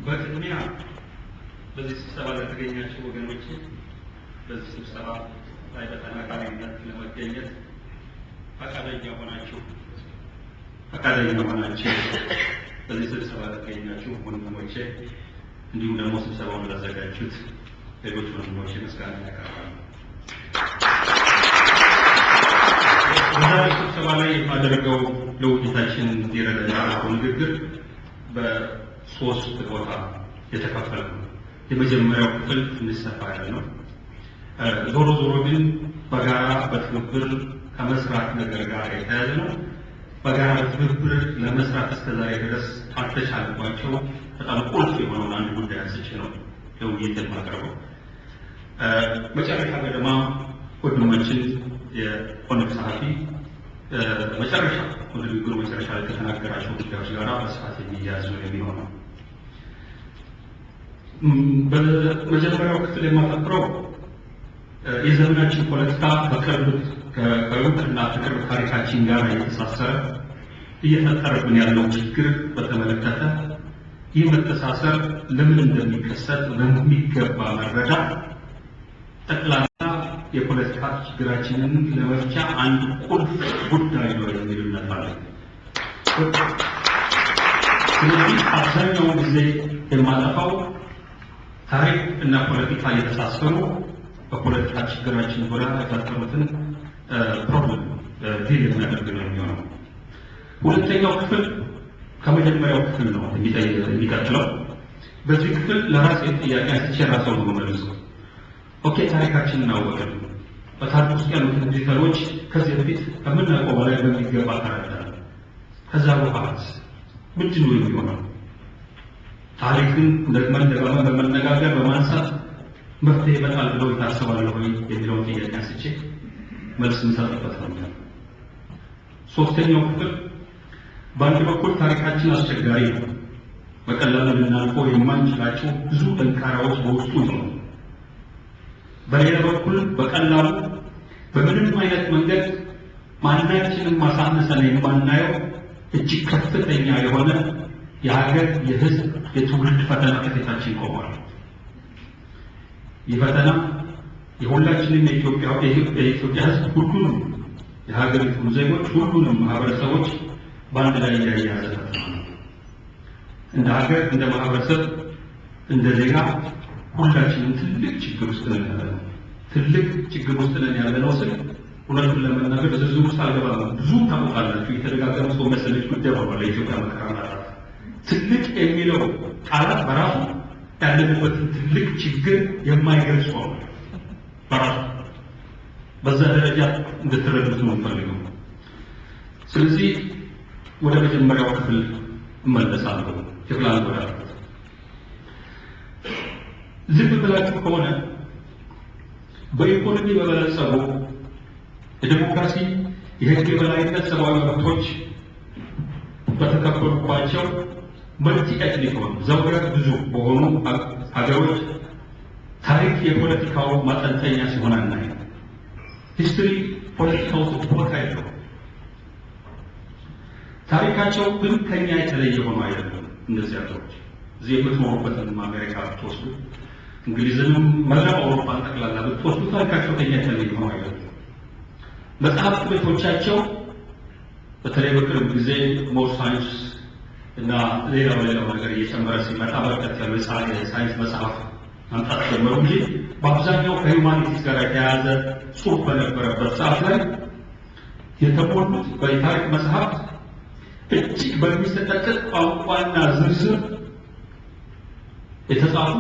በቅድሚያ በዚህ ስብሰባ ለተገኛችሁ ወገኖች በዚህ ስብሰባ ላይ በተናጋሪነት ለመገኘት ፈቃደኛ ሆናችሁ በዚህ ስብሰባ ለተገኛችሁ ወንድሞቼ እንዲሁም ደግሞ ስብሰባውን ላዘጋጁት ሌሎች ወንድሞቼ ምስጋና ያቀርባለሁ። በዛሬው ስብሰባ ላይ የማደርገው ለውይይታችን እንዲረዳ ያለው ንግግር በሶስት ቦታ የተከፈለ ነው። የመጀመሪያው ክፍል ትንሽ ሰፋ ያለ ነው። ዞሮ ግን በጋራ በትብብር ከመስራት ነገር ጋር የተያያዘ ነው። በጋራ በትብብር ለመስራት እስከዛሬ ድረስ ካልተቻለባቸው በጣም ቁልፍ የሆነውን አንድ ጉዳይ አንስቼ ነው ለውይይት የማቀርበው። መጨረሻ ገደማ ወንድማችን የኦነግ ጸሐፊ መጨረሻ ንግግሩ መጨረሻ ላይ ከተናገራቸው ጉዳዮች ጋር በስፋት የሚያያዝ ነው የሚሆነው። በመጀመሪያው ክፍል የማተኩረው የዘመናችን ፖለቲካ ከሩቅና ከቅርብ ታሪካችን ጋር የተሳሰረ እየፈጠረብን ያለው ችግር በተመለከተ ይህ መተሳሰር ለምን እንደሚከሰት በሚገባ መረዳት ጠቅላላ የፖለቲካ ችግራችንን ለመፍቻ አንድ ቁልፍ ጉዳይ ነው የሚል እምነት አለኝ። ስለዚህ አብዛኛውን ጊዜ የማጠፋው ታሪክ እና ፖለቲካ እየተሳሰሩ በፖለቲካ ችግራችን ዙሪያ የፈጠሩትን ፕሮብለም ዲል የሚያደርግ ነው የሚሆነው። ሁለተኛው ክፍል ከመጀመሪያው ክፍል ነው የሚቀጥለው። በዚህ ክፍል ለራሴ ጥያቄ አንስቼ ራሴው ነው የምመልሰው። ኦኬ፣ ታሪካችንን አወቅን። በታሪክ ውስጥ ያሉትን ዲቴሎች ከዚህ በፊት ከምናውቀው በላይ በሚገባ ተረዳን። ከዛ በኋላ ምንድን ነው የሚሆነው? ታሪክን እንደገና በመነጋገር በማንሳት መፍትሄ ይመጣል ብለው ይታሰባል ወይ የሚለውን ጥያቄ አንስቼ መልስ እንሰጥበት ነው። ሶስተኛው ክፍል በአንድ በኩል ታሪካችን አስቸጋሪ ነው፣ በቀላሉ ልናልፈው የማንችላቸው ብዙ ጠንካራዎች በውስጡ ነው። በሌላ በኩል በቀላሉ በምንም አይነት መንገድ ማናችንም ማሳነሰን የማናየው እጅግ ከፍተኛ የሆነ የሀገር የህዝብ የትውልድ ፈተና ከፊታችን ቆሟል። ይህ ፈተና የሁላችንም የኢትዮጵያ ህዝብ ሁሉንም የሀገሪቱን ዜጎች ሁሉንም ማህበረሰቦች በአንድ ላይ ያያያዘ ፈተና ነው። እንደ ሀገር፣ እንደ ማህበረሰብ፣ እንደ ዜጋ ሁላችንም ትልቅ ችግር ውስጥ ነን ያለነው። ትልቅ ችግር ውስጥ ነን ያለነው ስል እውነቱን ለመናገር ዝርዝር ውስጥ አልገባም። ብዙ ታውቃላችሁ። የተደጋገመ ሰው መሰለች ጉዳይ ሆኗል። የኢትዮጵያ መከራ ማለት ትልቅ የሚለው ቃላት በራሱ ያለንበትን ትልቅ ችግር የማይገልጽ ነው በራሱ። በዛ ደረጃ እንድትረዱት ነው የምፈልገው። ስለዚህ ወደ መጀመሪያው ክፍል እመለሳለሁ። ክፍል አንድ ወደ ዝም ብላችሁ ከሆነ በኢኮኖሚ በበለጸጉ የዲሞክራሲ የህግ የበላይነት ሰብአዊ መብቶች በተከበሩባቸው መልቲ ኤትኒክ ዘውገ ብዙ በሆኑ ሀገሮች ታሪክ የፖለቲካው ማጠንጠኛ ሲሆን አናይ። ሂስትሪ ፖለቲካው ቦታ ያለው ታሪካቸው ግን ከኛ የተለየ ሆኖ አይደለም። እነዚህ ሀገሮች እዚህ የምትኖሩበትን አሜሪካ ብትወስዱ፣ እንግሊዝንም መላው አውሮፓን ጠቅላላ ብትወስዱ ታሪካቸው ከኛ የተለየ ሆኖ አይደለም። መጽሐፍት ቤቶቻቸው በተለይ በቅርብ ጊዜ ሞር ሳይንስ እና ሌላው ነገር እየጨመረ ሲመጣ በርከት ያሉ የሳይንስ መጽሐፍ ማምጣት ጀመሩ እንጂ በአብዛኛው ከሂውማኒቲስ ጋር የተያያዘ ጽሑፍ በነበረበት ሰዓት ላይ የተሞሉት በታሪክ መጽሐፍት እጅግ በሚሰጠጥጥ ቋንቋና ዝርዝር የተጻፉ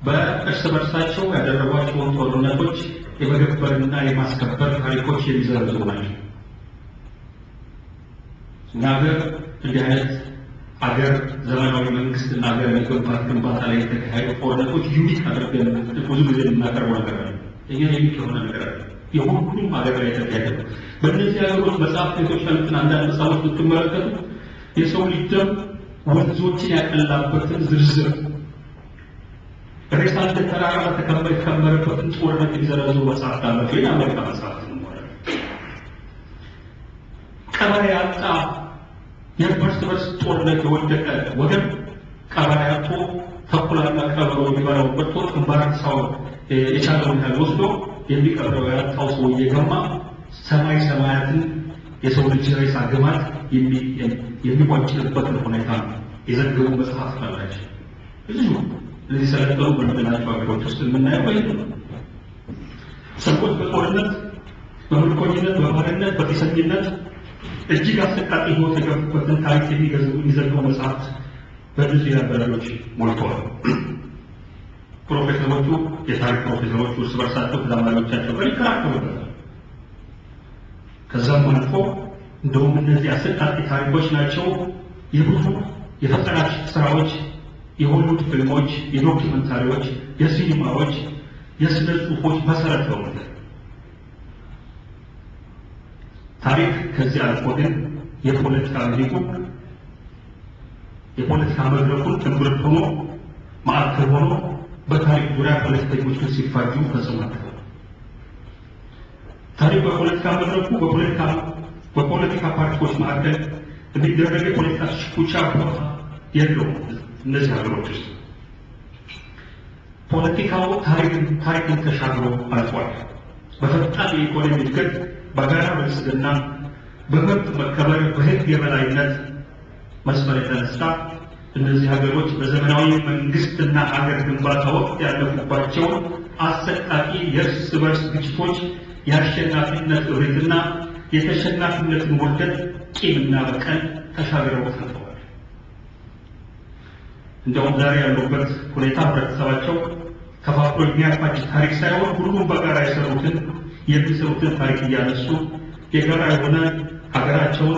በእርስ በርሳቸው ያደረጓቸውን ጦርነቶች የመገበርና የማስከበር ታሪኮች የሚዘረዝሩ ናቸው። እኛ ሀገር እንዲህ አይነት ሀገር ዘመናዊ መንግስትና ሀገር የመገንባት ግንባታ ላይ የተካሄዱ ጦርነቶች ዩኒክ አድርገን ብዙ ጊዜ የምናቀርበው ነገር አለ። እኛ ዩኒክ የሆነ ነገር አለ። የሁሉም ሀገር ላይ የተካሄደ በእነዚህ ሀገሮች መጽሐፍ ቤቶች ያሉትን አንዳንድ መጽሐፎች ብትመለከቱ የሰው ልጅ ደም ወንዞችን ያቀላበትን ዝርዝር ሬሳ እንደ ተራራ የተከመረበትን ጦርነት የሚዘረዝሩ መጽሐፍት አላቸው። የአሜሪካ መጽሐፍት ነው ማለት ቀበሌ ያጣ የእርስ በርስ በጦርነት የወደቀ ወገን ቀባሪያቶ ተኩላና ቀበሮ የሚባለው ወጥቶ ግንባራው የቻለውን ያህል ወስዶ የሚቀብረው ያጣው ሰው እየገማ ሰማይ ሰማያትን የሰው ልጅ ሬሳ ግማት የሚቋጭበት ሁኔታ የዘገቡ መጽሐፍ አላቸው። ብዙ ለዚህ ሰለጠኑ በምንላቸው ሀገሮች ውስጥ የምናየው ይህ ነው። ሰዎች በጦርነት በምርኮኝነት በባርነት በጥሰኝነት እጅግ አሰቃቂ ሕይወት የገቡበትን ታሪክ የሚዘግቡ መጽሐፍት በብዙ ላይብረሪዎች ሞልተዋል። ፕሮፌሰሮቹ የታሪክ ፕሮፌሰሮቹ እርስ በርሳቸው ተዛማሪዎቻቸው ጋር ይከራከሩበታል። ከዛም አልፎ እንደውም እነዚህ አሰቃቂ ታሪኮች ናቸው የብዙ የፈጠራ ስራዎች፣ የሆሊውድ ፊልሞች፣ የዶክመንታሪዎች፣ የሲኒማዎች፣ የስነ ጽሑፎች መሰረት ነው። ታሪክ ከዚህ አልፎ ግን የፖለቲካ ሊቁ የፖለቲካ መድረኩን ትምህርት ሆኖ ማዕከል ሆኖ በታሪክ ዙሪያ ፖለቲከኞች ሲፋጁ ተሰማርተዋል። ታሪክ በፖለቲካ መድረኩ በፖለቲካ ፓርቲዎች መካከል የሚደረግ የፖለቲካ ሽኩቻ ቦታ የለውም። እነዚህ ሀገሮች ውስጥ ፖለቲካው ታሪክን ተሻግሮ አልፏል። በፈጣን የኢኮኖሚ እድገት፣ በጋራ ብልጽግና፣ በመብት መከበር፣ በሕግ የበላይነት መስመር የተነሳ እነዚህ ሀገሮች በዘመናዊ መንግስትና ሀገር ግንባታ ወቅት ያለፉባቸውን አሰቃቂ የእርስ በርስ ግጭቶች የአሸናፊነት እብሪትና የተሸናፊነትን ውርደት ቂምና በቀል ተሻግረው ተንተዋል። እንደውም ዛሬ ያሉበት ሁኔታ ህብረተሰባቸው ከፋፍሎ የሚያፋጅ ታሪክ ሳይሆን ሁሉም በጋራ የሚሰሩትን ታሪክ እያነሱ የጋራ የሆነ ሀገራቸውን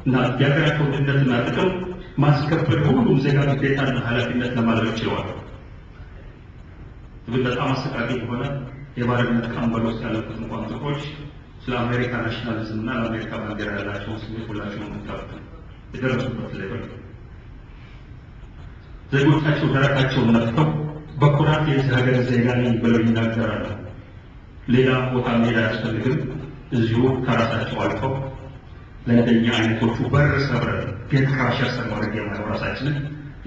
እና የሀገራቸውን ድህነትና ጥቅም ማስከበር ሁሉም ዜጋ ግዴታና ኃላፊነት ለማድረግ ችለዋል። በጣም አሰቃቂ የሆነ የባርነት ቀንበር ውስጥ ያለፉት እንኳን ጥቁሮች ስለ አሜሪካ ናሽናሊዝም እና ለአሜሪካ ባንዲራ ያላቸውን ስሜት ሁላቸውም የምታውቁት የደረሱበት ሌቨል ዜጎቻቸው ደረታቸውን ነፍተው በኩራት የዚህ ሀገር ዜጋ ነኝ ብለው ይናገራሉ። ሌላ ቦታ መሄድ አያስፈልግም። እዚሁ ከራሳቸው አልፈው ለእንደኛ አይነቶቹ በር ሰብረን ቤት ካሸርሰን ማድረግ የማይሆን ራሳችንን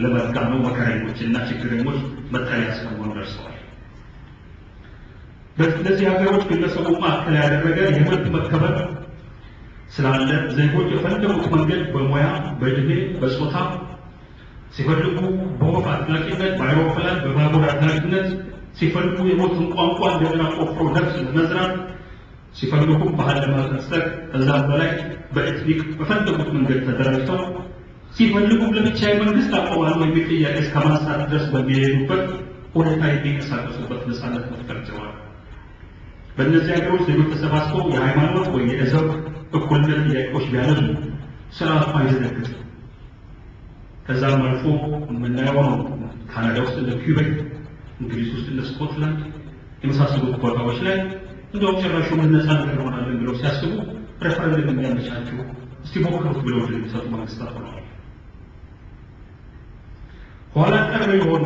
ለመልካሙ መከረኞችና ችግረኞች መጠለያ እስከመሆን ደርሰዋል። በእነዚህ ሀገሮች ግለሰቡ ማዕከል ያደረገ የመብት መከበር ስላለ ዜጎች የፈለጉት መንገድ በሙያ በዕድሜ በጾታ ሲፈልጉ በወፍ አድናቂነት በአይሮፕላን በባቡር አድናቂነት ሲፈልጉ የሞትን ቋንቋ እንደገና ቆፍሮ ነፍስ ለመዝራት ሲፈልጉ ባህል ለማስጠቅ ከዛም በላይ በኤትኒክ በፈለጉት መንገድ ተደራጅተው ሲፈልጉ ለብቻ መንግስት አቋማሉ የሚል ጥያቄ እስከማንሳት ድረስ በሚሄዱበት ሁኔታ የሚንቀሳቀሱበት ነፃነት መፍጠር ችለዋል። በእነዚህ ሀገሮች ዜጎች ተሰባስበው የሃይማኖት ወይ የዘር እኩልነት ጥያቄዎች ቢያነሱ ስርዓቱ አይዘነግጥም። ከዛም አልፎ የምናየው ነው ካናዳ ውስጥ እንደ ኪውቤክ፣ እንግሊዝ ውስጥ እንደ ስኮትላንድ የመሳሰሉት ቦታዎች ላይ እንደውም ጭራሹ ነፃ ነገር እንሆናለን ብለው ሲያስቡ ሬፈረንደም የሚያመቻቹ እስቲ ሞክሩት ብለው የሚሰጡ መንግስታት ሆነዋል። ኋላ ቀር የሆኑ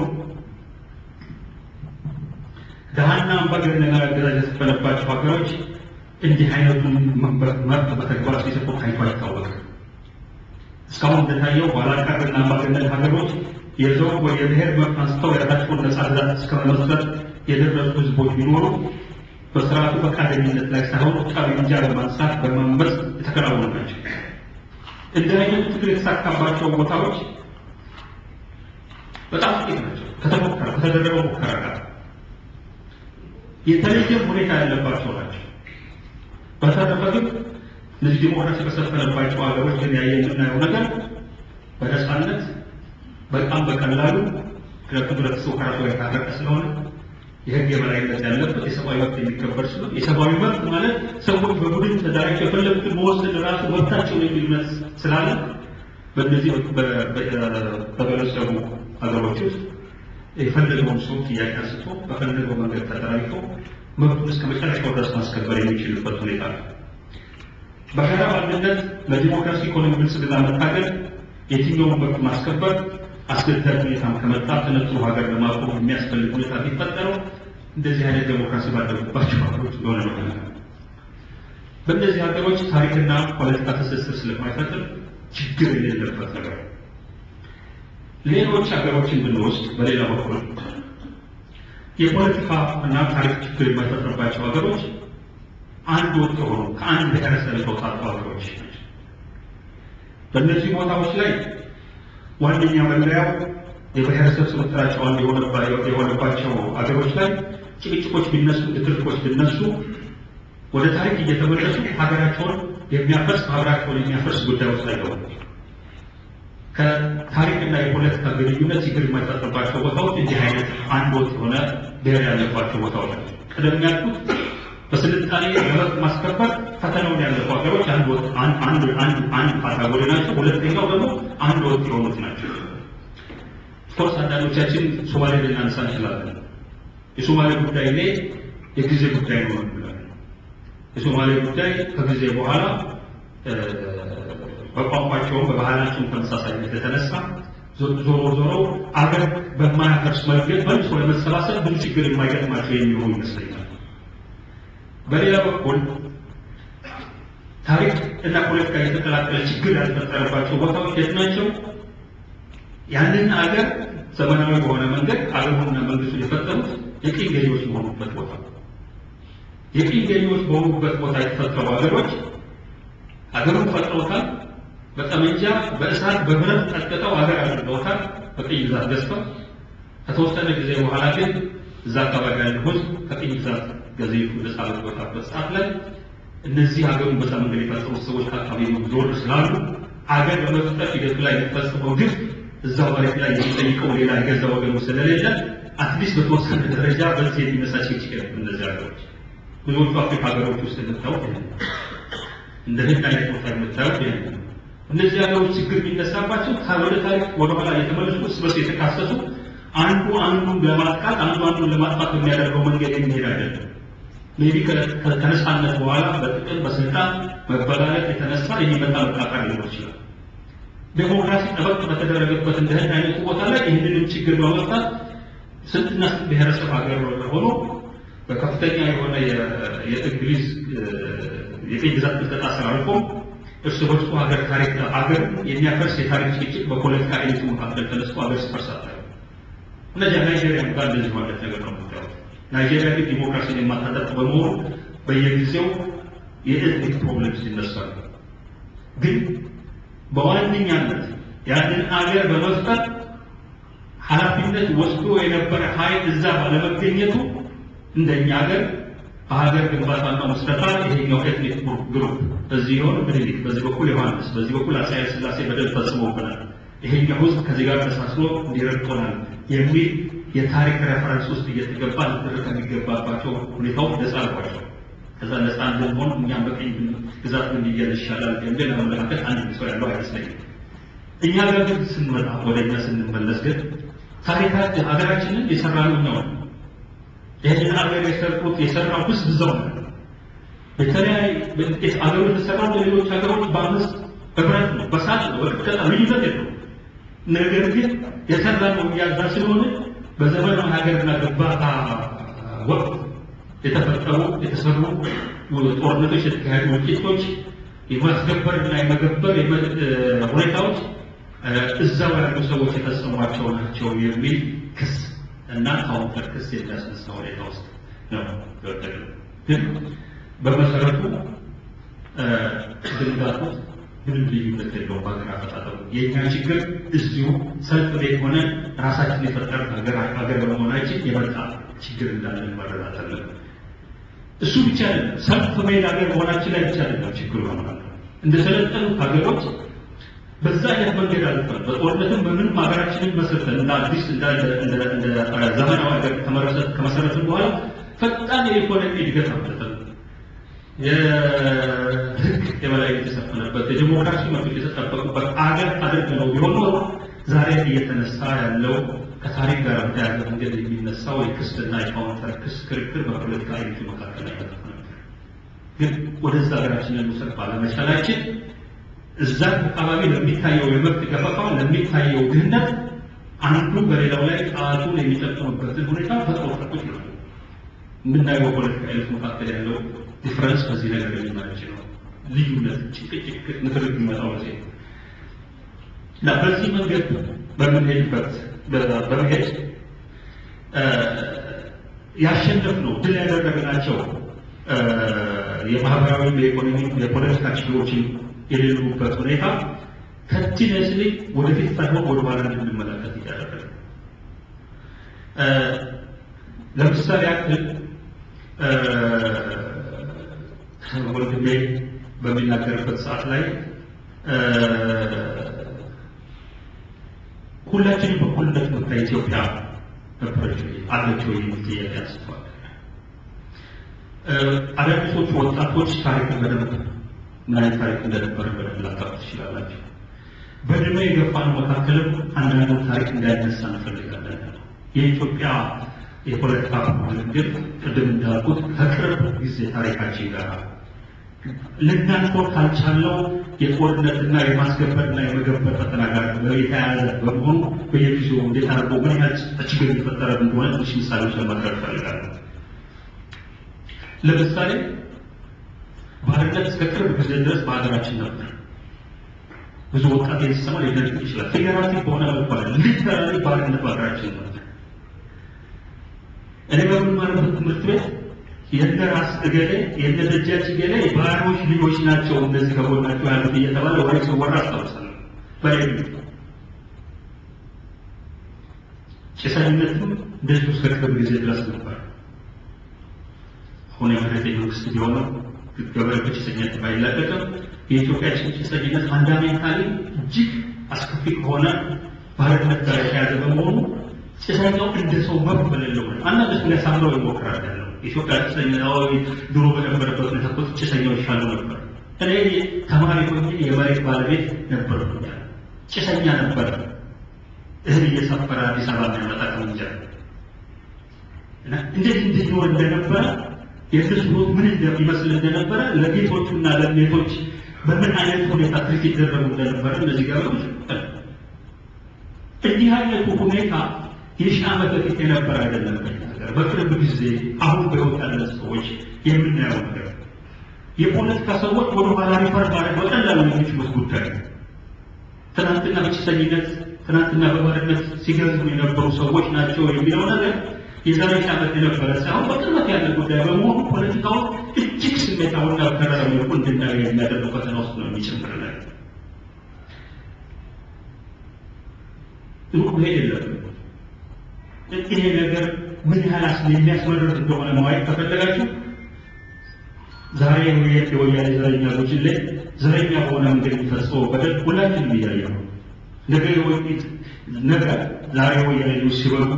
ደሃና አምባገነን አገዛዝ የተፈለባቸው ሀገሮች እንዲህ አይነቱን መብት በተግባር ሲሰጡ ታይቶ አይታወቅም። እስካሁን እንደታየው ኋላ ቀርና አምባገነን ሀገሮች የዘውግ ወይ የብሔር መብት አንስተው የራሳቸውን ነፃ ግዛት እስከመመስረት የደረሱ ህዝቦች ቢኖሩ በስርዓቱ ፈቃደኝነት ላይ ሳይሆን ጠመንጃ በማንሳት በመንበስ የተከናወኑ ናቸው። እንዲህ አይነት ትግል የተሳካባቸው ቦታዎች በጣም ጥቂት ናቸው። ከተደረገው ሙከራ ጋር የተለየ ሁኔታ ያለባቸው ናቸው። በተረፈ ግን እነዚህ ዲሞክራሲ በሰፈነባቸው ሀገሮች ግን የምናየው ነገር በነፃነት በጣም በቀላሉ ህብረተሰቡ ከራሱ ጋር የታረቀ ስለሆነ የህግ የበላይነት ያለበት የሰብአዊ መብት የሚከበር ስለሆነ የሰብአዊ መብት ማለት ሰዎች በቡድን ተደራጅተው የፈለጉትን መወሰን ራሱ መብታቸውን የሚልነት ስላለ በእነዚህ በበለጸጉ ሀገሮች ውስጥ የፈለገውን ሰው ጥያቄ አንስቶ በፈለገው መንገድ ተደራጅቶ መብቱን እስከ መጨረሻው ድረስ ማስከበር የሚችልበት ሁኔታ ነው። በጋራ አንድነት ለዲሞክራሲ ኢኮኖሚ ብልጽግና መታገል የትኛውን መብት ማስከበር አስገዳጅ ሁኔታም ከመጣ ተነጥሎ ሀገር ለማቆም የሚያስፈልግ ሁኔታ ቢፈጠረው እንደዚህ አይነት ዴሞክራሲ ባደረጉባቸው ሀገሮች እንደሆነ ነው። በእነዚህ ሀገሮች ታሪክና ፖለቲካ ትስስር ስለማይፈጥር ችግር የሌለበት ነገር ሌሎች ሀገሮችን ብንወስድ በሌላ በኩል የፖለቲካ እና ታሪክ ችግር የማይፈጥርባቸው ሀገሮች አንድ ወጥ ሆኖ ከአንድ ብሔረሰብ የተውጣጡ ሀገሮች ናቸው። በእነዚህ ቦታዎች ላይ ዋነኛ መለያው የብሔረሰብ ስብጥራቸው አንድ የሆነባቸው ሀገሮች ላይ ጭቅጭቆች ቢነሱ ድርቆች ቢነሱ ወደ ታሪክ እየተመለሱ ሀገራቸውን የሚያፈርስ ማህበራቸውን የሚያፈርስ ጉዳዮች ላይ ነው። ከታሪክና የፖለቲካ ግንኙነት ችግር የማይፈጥርባቸው ቦታዎች እንዲህ አይነት አንድ ወጥ የሆነ ብሔር ያለባቸው ቦታዎች ናቸው። ቀደም ያልኩት በስልጣኔ መብት ማስከበር ፈተናውን ያለፉ ሀገሮች አንድ ካታጎሪ ናቸው። ሁለተኛው ደግሞ አንድ ወጥ የሆኑት ናቸው። ኦፍኮርስ አንዳንዶቻችን ሶማሌ ልናነሳ እንችላለን። የሶማሌ ጉዳይ ላይ የጊዜ ጉዳይ ነው እንላለን። የሶማሌ ጉዳይ ከጊዜ በኋላ በቋንቋቸውም በባህላቸውም ተመሳሳይነት የተነሳ ዞሮ አገር በማያፈርስ መንገድ መልሶ ለመሰባሰብ ብዙ ችግር የማይገጥማቸው የሚሆኑ ይመስለኛል። በሌላ በኩል ታሪክ እና ፖለቲካ የተቀላቀለ ችግር ያልተፈጠረባቸው ቦታዎች የት ናቸው? ያንን አገር ዘመናዊ በሆነ መንገድ አገሩና መንግስቱን የፈጠሩት የቅኝ ገዢዎች በሆኑበት ቦታ የቅኝ ገዢዎች በሆኑበት ቦታ የተፈጠሩ ሀገሮች ሀገሩን ፈጥረውታል። በጠመንጃ በእሳት በብረት ቀጥቅጠው ሀገር አድርገውታል። በቅኝ ግዛት ገዝተው ከተወሰነ ጊዜ በኋላ ግን እዛ አካባቢ ያለው ህዝብ ከቅኝ ግዛት ገዢዎቹ ነፃ በወጣበት ሰዓት ላይ እነዚህ ሀገሩን በዛ መንገድ የፈጠሩት ሰዎች ከአካባቢው ዞር ስላሉ ሀገር በመፍጠር ሂደቱ ላይ የተፈጸመው ግፍ እዛው መሬት ላይ የሚጠይቀው ሌላ የገዛ ወገኑ ስለሌለ አትሊስት በተወሰነ ደረጃ በዚህ የሚነሳ ችግር እነዚህ ሀገሮች ብዙዎቹ አፍሪካ ሀገሮች ውስጥ የምታዩት እንደ ህንድ አይነት ቦታ የምታዩት እነዚህ ሀገሮች ችግር የሚነሳባቸው ወደ ታሪክ ወደኋላ የተመለሱ እርስ በርስ የተካሰሱ አንዱ አንዱን ለማጥቃት አንዱን ለማጥፋት የሚያደርገው መንገድ የሚሄድ አይደለም። ሜቢ ከነፃነት በኋላ በጥቅም በስልጣን መበላለጥ የተነሳ የሚመጣ መቃቃር ሊኖር ይችላል። ዴሞክራሲ ጠበቅ በተደረገበት እንደ ህንድ አይነቱ ቦታ ላይ ይህንንም ችግር በመፍታት ስንትና ስንት ብሔረሰብ ሀገር ሆኖ በከፍተኛ የሆነ የእንግሊዝ የቅኝ ግዛት ቅጥቀጣ ስላልፎ እርስ በርሱ ሀገር የሚያፈርስ የታሪክ ጭቅጭቅ በፖለቲካ ኤሊቱ መካከል ተነስቶ ሀገር ሲፈርስ አታዩ። እነዚያ ናይጄሪያ ጋር እንደዚህ ማለት ነገር ነው የምታዩት። ናይጄሪያ ግን ዲሞክራሲን የማታጠቅ በመሆኑ በየጊዜው የኤትኒክ ፕሮብሌምስ ይነሳሉ። ግን በዋነኛነት ያንን አገር በመፍጠር ኃላፊነት ወስዶ የነበረ ኃይል እዛ ባለመገኘቱ እንደኛ ሀገር በሀገር ግንባታና መስረታ ይሄኛው ኤትኒክ ግሩፕ በዚህ ይሆን ምኒልክ፣ በዚህ በኩል ዮሐንስ፣ በዚህ በኩል አፄ ኃይለ ሥላሴ በደል ፈጽመውብናል፣ ይሄኛው ህዝብ ከዚህ ጋር ተሳስሮ እንዲረግጦናል የሚል የታሪክ ሬፈረንስ ውስጥ እየተገባ ሊደረግ የሚገባባቸው ሁኔታዎች ነፃ አልኳቸው። ከዛ ነፃ እንደሆን እኛም በቅኝ ግዛት ምን ይያል ይሻላል የሚል አመለካከት አንድ ሰው ያለው አይመስለኝም። እኛ ጋር ግን ስንመጣ ወደኛ ስንመለስ ግን ታሪካችን ሀገራችንን የሰራነው ነው። ይህንን ሀገር የሰራው ህዝብ እዛው ነው። በተለያየ አገሩ የተሰራው በሌሎች ሀገሮች በአምስት ህብረት ነው፣ በሳት ነው፣ በቅጥቀጣ ልዩነት የለው። ነገር ግን የሰራነው እያዛ ስለሆነ በዘመናዊ ሀገርና ግንባታ ወቅት የተፈጠሩ የተሰሩ ጦርነቶች፣ የተካሄዱ ውጤቶች፣ የማስገበርና የመገበር ሁኔታዎች እዛው ያሉ ሰዎች የፈጸሟቸው ናቸው የሚል ክስ እና ካውንተር ክስ የሚያስነሳ ሁኔታ ውስጥ ነው የወደቀው። ግን በመሰረቱ ድንጋቱ ምንም ልዩነት የለውም። ሀገር አፈጣጠሩ የእኛ ችግር እዚሁ ሰልፍ ቤት ሆነን ራሳችን የፈጠር ሀገር በመሆናችን የመጣ ችግር እንዳለን መረዳት አለብን። እሱ ብቻ አይደለም፣ ሰልፍ ቤት ሀገር መሆናችን ላይ ብቻ አይደለም ችግሩ ነው። እንደሰለጠኑት ሀገሮች በዛ አይነት መንገድ አልፈን በጦርነትም በምንም ሀገራችንን መስርተን እንደ አዲስ እንደ ዘመናዊ ሀገር ከመሰረትን በኋላ ፈጣን የኢኮኖሚ እድገት አምጥተን የህግ የበላይነት የሰፈነበት የዲሞክራሲ መብት የተጠበቁበት አገር አድርገነው ቢሆን ኖሮ ዛሬ እየተነሳ ያለው ከታሪክ ጋር በተያያዘ መንገድ የሚነሳው የክስትና የካውንተር ክስ ክርክር በፖለቲካ ኤሊቱ መካከል አይደለም። ግን ወደዛ ሀገራችንን መውሰድ ባለመቻላችን እዛ አካባቢ ለሚታየው የመብት ገፈፋ ለሚታየው ድህነት አንዱ በሌላው ላይ ጣቱን የሚጠቀምበትን ሁኔታ ፈጥሮበት ነው። ምናየው በፖለቲካ ኤሊቱ መካከል ያለው ዲፈረንስ በዚህ ነገር የሚማች ነው። ልዩነት፣ ጭቅጭቅ፣ ንትርክ የሚመጣው በዚህ እና በዚህ መንገድ በመሄድ ያሸነፍነው ድል ያደረግናቸው የማህበራዊ የኢኮኖሚ የፖለቲካ ችግሮችን የሌሉበት ሁኔታ ከቲነስሊ ወደፊት ሳይሆን ወደ ኋላ እንድንመለከት ይደረጋል። ለምሳሌ ያክል ወንድሜ በሚናገርበት ሰዓት ላይ ሁላችንም በኩልነት መታ ኢትዮጵያ ነበረች አለች ወይ የሚል ጥያቄ አንስተዋል። አዳዲሶቹ ወጣቶች ታሪክን በደንብ ምን አይነት ታሪክ እንደነበረ በደንብ ላታውቁ ትችላላችሁ። በዕድሜ የገፋነው መካከልም አንዳንዱ ታሪክ እንዳይነሳ እንፈልጋለን። የኢትዮጵያ የፖለቲካ ግን ቅድም እንዳልኩት ከቅርብ ጊዜ ታሪካችን ጋር ልናልፈው ካልቻለው የጦርነትና የማስገበርና የመገበር ፈተና ጋር የተያያዘ በመሆኑ በየጊዜው እንዴት አድርጎ ምን ያህል ችግር የሚፈጠረ እንደሆነ ትንሽ ምሳሌዎች ለማቅረብ እፈልጋለሁ። ለምሳሌ ባርነት እስከ ቅርብ ጊዜ ድረስ በሀገራችን ነበር። ብዙ ወጣት የተሰማ ሊደርግ ይችላል። ፊገራቲቭ በሆነ መልኩ ሊተራሊ ባርነት በሀገራችን ነበር። እኔ በምማርበት ትምህርት ቤት የነ ራስ እገሌ የነ ደጃች እገሌ ባሮች ልጆች ናቸው እንደዚህ ከጎናቸው ያሉት እየተባለ ወሬ ሲወራ አስታውሳለሁ። በሌሉ ጭሰኝነትም እንደዚሁ እስከ ቅርብ ጊዜ ድረስ ነበር። አሁን የመሬት መንግስት ቢሆነው ገበሬ ጭሰኝነት ባይላቀቅም የኢትዮጵያ ጭሰኝነት ፋንዳሜንታሊ እጅግ አስከፊ ከሆነ ባርነት ጋር የተያዘ በመሆኑ ጭሰኛው እንደ ሰው መብት በሌለው አንዳንድ ሰው ሊያሳምረው ይሞክራል። ኢትዮጵያ ጭሰኛው ድሮ በነበረበት ሁኔታ እኮ ጭሰኛው ይሻሉ ነበር። እኔ ተማሪ ሆኜ የመሬት ባለቤት ነበርኩ። ጭሰኛ ነበር። እህል እየሰፈረ አዲስ አበባ የሚያመጣ ከእንጀራ እና እንደዚህ እንዲኖር እንደነበረ የእነሱ ኑሮ ምን እንደሚመስል እንደነበረ ለጌቶቹና ለቤቶች በምን አይነት ሁኔታ ትሪት ይደረጉ እንደነበረ እነዚህ ጋር እንዲህ አይነቱ ሁኔታ የሺህ ዓመት በፊት የነበረ አይደለም። በቅርብ ጊዜ አሁን በሕይወት ያለ ሰዎች የምናየው ነገር የፖለቲካ ሰዎች ወደ ኋላ ሪፈር ማድረግ በቀላሉ የሚችሉት ጉዳይ ትናንትና በጭሰኝነት ትናንትና በባርነት ሲገዙ የነበሩ ሰዎች ናቸው የሚለው ነገር የዛሬ ዓመት የነበረ ሳይሆን በቅርበት ያለ ጉዳይ በመሆኑ ፖለቲካውን እጅግ ስሜታዊና በከረረ መልኩ እንድናየው የሚያደርግ ፈተና ውስጥ ነው የሚጨምርልን። ሩቅ መሄድ የለብንም። ይሄ ነገር ምን ያህል የሚያስመርር እንደሆነ ማየት ከፈለጋችሁ ዛሬ የወያኔ ዘረኛ ጉጅሌ ዘረኛ በሆነ መንገድ የሚፈጽመው በደል ሁላችንም እያየነው ነው። ነገ ዛሬ ወያኔ ሲበሉ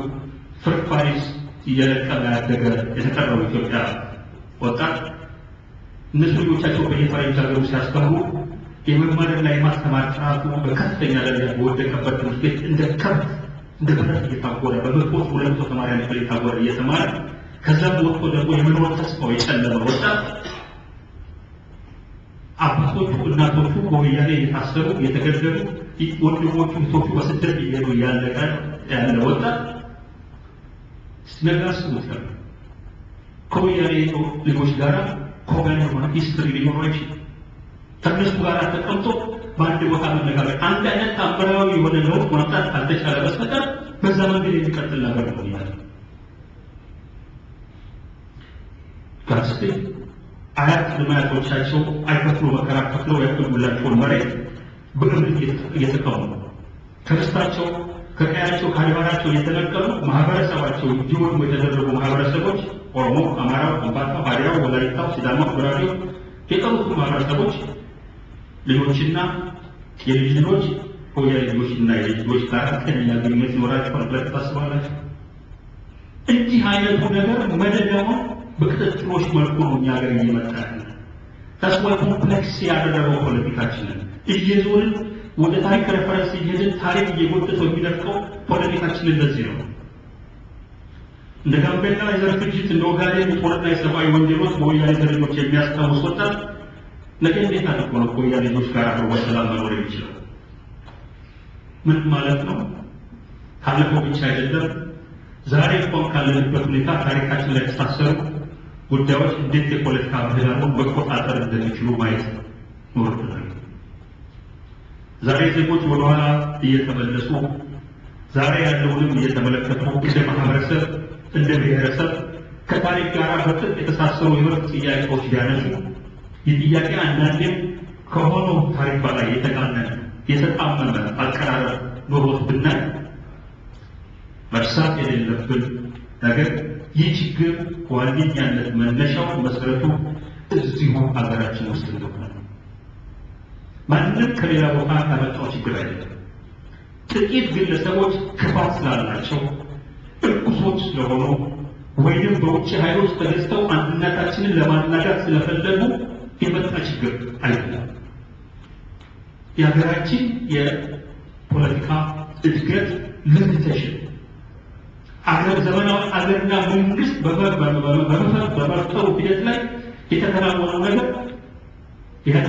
ፍርፋሪ እየለቀመ ያደገ የተቀረው ኢትዮጵያ ወጣት እነሱ ልጆቻቸው በየፈረንጅ ሀገሩ ሲያስተምሩ የመማርና የማስተማር ጥራቱ በከፍተኛ ደረጃ በወደቀበት ትምህርት ቤት እንደ ከብት እንደ ብረት እየታጎረ በመቶዎች 200 ተማሪ ነበር እየታጎረ እየተማረ ከዛም ወጥቶ ደግሞ የመኖር ተስፋው የጨለመ ወጣት አባቶቹ እናቶቹ በወያኔ የታሰሩ የተገደሉ ወንድሞቹ እህቶቹ በስደት እየሄዱ ያለ ወጣት ነገር አስቡት። ከወያኔ ልጆች ጋር ኮመን የሆነ ሂስትሪ ሊኖረው ይችላል። ከእነሱ ጋር ተቀምጦ በአንድ ቦታ መነጋገር አንድ አይነት ታምራዊ የሆነ ለውጥ ማምጣት ካልተቻለ በስተቀር በዛ መንገድ የሚቀጥል ነገር ነው ይላል። ጋስቴ አያት ልማቶቻቸው አይከፍሉ መከራ ከፍለው ያቀርቡላቸውን መሬት በእምነት እየተቀሙ ከርስታቸው ከቀያቸው ከአድባራቸው የተነቀሉ ማህበረሰባቸው እንዲወድሙ የተደረጉ ማህበረሰቦች ኦሮሞ፣ አማራው፣ ከምባታው፣ ሀዲያው፣ ወላይታው፣ ሲዳማው፣ ጉራጌው የቀሩት ማህበረሰቦች ልጆችና የልጅ ልጆች ከወያኔ ልጆችና የልጅ ልጆች ጋር ጤነኛ ግንኙነት ይኖራቸዋል ብላችሁ ታስባላችሁ? እንዲህ አይነቱ ነገር መደዳው በቅጥጥሎች መልኩ ነው እኛ ሀገር እየመጣ ያለ። ተስዋይ ኮምፕሌክስ ያደረገው ፖለቲካችንን እየዞርን ወደ ታሪክ ሬፈረንስ እየሄድን ታሪክ እየጎተተው የሚለቀው ፖለቲካችን እንደዚህ ነው። እንደ ጋምቤላ የዘር ፍጅት እንደ ኦጋዴን የጦርና የሰብአዊ ወንጀሎች በወያኔ ዘረኞች የሚያስታውስ ወጣት ነገ እንዴት አድርጎ ነው ከወያኔ ልጆች ጋር አብሮ በሰላም መኖር የሚችለው? ምን ማለት ነው? ካለፈው ብቻ አይደለም ዛሬ እንኳን ካለንበት ሁኔታ ታሪካችን ላይ የተሳሰሩ ጉዳዮች እንዴት የፖለቲካ ምህዳሩን መቆጣጠር እንደሚችሉ ማየት ይኖርብናል። ዛሬ ዜጎች ወደኋላ እየተመለሱ ዛሬ ያለውንም እየተመለከቱ እንደ ማህበረሰብ እንደ ብሔረሰብ ከታሪክ ጋር በጥብቅ የተሳሰሩ የመብት ጥያቄዎች ቢያነሱ የጥያቄ አንዳንዴም ከሆነው ታሪክ በላይ የተቃነነ የተጣመመ አቀራረብ ኖሮት ብናይ መርሳት የሌለብን ነገር ይህ ችግር ዋነኛነት መነሻው መሰረቱ እዚሁ ሀገራችን ውስጥ እንደሆነ ማንም ከሌላ ቦታ ያመጣው ችግር አይደለም። ጥቂት ግለሰቦች ክፋት ስላላቸው እርኩሶች ስለሆኑ ወይንም በውጭ ኃይሎች ተገዝተው አንድነታችንን ለማናጋት ስለፈለጉ የመጣ ችግር አይደለም። የሀገራችን የፖለቲካ እድገት ሊሚቴሽን አገር ዘመናዊ አገርና መንግስት በመፍጠሩ ሂደት ላይ የተከናወነው ነገር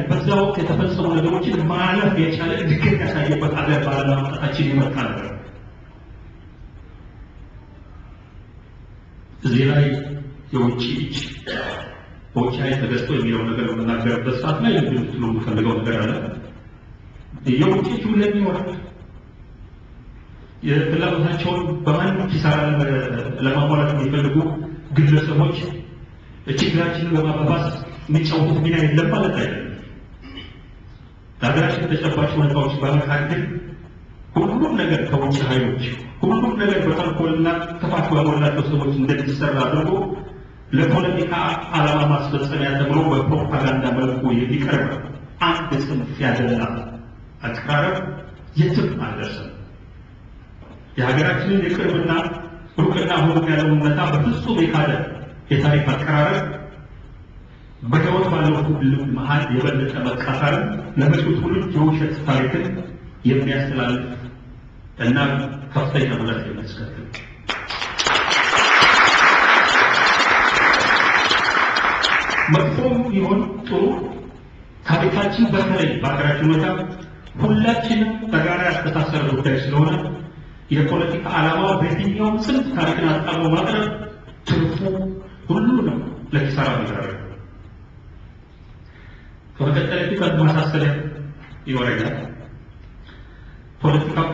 በዛ ወቅት የተፈጸሙ ነገሮችን ማለፍ የቻለ እድገት ያሳየበት አገር ባለማምጣታችን የመጣ ነገር። እዚህ ላይ የውጭ እጅ በውጭ ኃይል ተገዝቶ የሚለው ነገር በምናገርበት ሰዓት ላይ ልትሉ የምፈልገው ነገር አለ። የውጭ እጅ ሁሌም ይኖራል። የፍላጎታቸውን በማንም ኪሳራ ለማሟላት የሚፈልጉ ግለሰቦች ችግራችንን በማባባስ የሚጫወቱት ሚና የለም ማለት አይደለም። ለሀገራችን ተጨባጭ ሁኔታዎች በመካከል ሁሉም ነገር ከውጭ ኃይሎች ሁሉም ነገር በተንኮልና ክፋት በሞላቸው ሰዎች እንደሚሰራ አድርጎ ለፖለቲካ ዓላማ ማስፈጸሚያ ተብሎ በፕሮፓጋንዳ መልኩ የሚቀርብ አንድ ጽንፍ ያደላ አቀራረብ የትም አልደረሰም። የሀገራችንን የቅርብና ሩቅና ሆኖ ያለውን እውነታ በፍጹም የካደ የታሪክ አቀራረብ በሕይወት ባለው ሁሉ መሀል የበለጠ መቃሳርን ለመጪው ትውልድ የውሸት ታሪክን የሚያስተላልፍ እና ከፍተኛ ጉዳት የሚያስከትል መጥፎም ይሁን ጥሩ ታሪካችን በተለይ በሀገራችን ሁኔታ ሁላችንም በጋራ ያስተሳሰረ ጉዳይ ስለሆነ የፖለቲካ ዓላማው በየትኛውም ጽንፍ ታሪክን አጣሞ ማቅረብ ትርፉ ሁሉ ነው ለኪሳራ የሚዳረግ። ከመቀጠል ፊት ማሳሰቢያ ይወረኛል። ፖለቲካው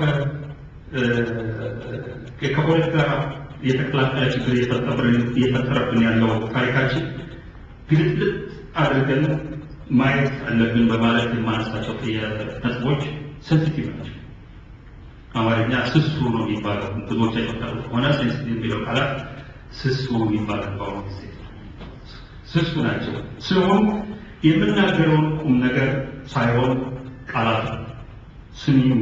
ከፖለቲካ የተቀላቀለ ችግር እየፈጠረብን ያለው ታሪካችን ግልጥልጥ አድርገን ማየት አለብን በማለት የማነሳቸው ነጥቦች ሴንሲቲቭ ናቸው። አማርኛ ስሱ ነው የሚባለው ብዙዎች አይፈጠሩት ሆነ ሴንሲቲቭ የሚለው ቃላት ስሱ የሚባለው በአሁኑ ጊዜ ስሱ ናቸው ሲሆን የምናገረውን ቁም ነገር ሳይሆን ቃላት ስንኙ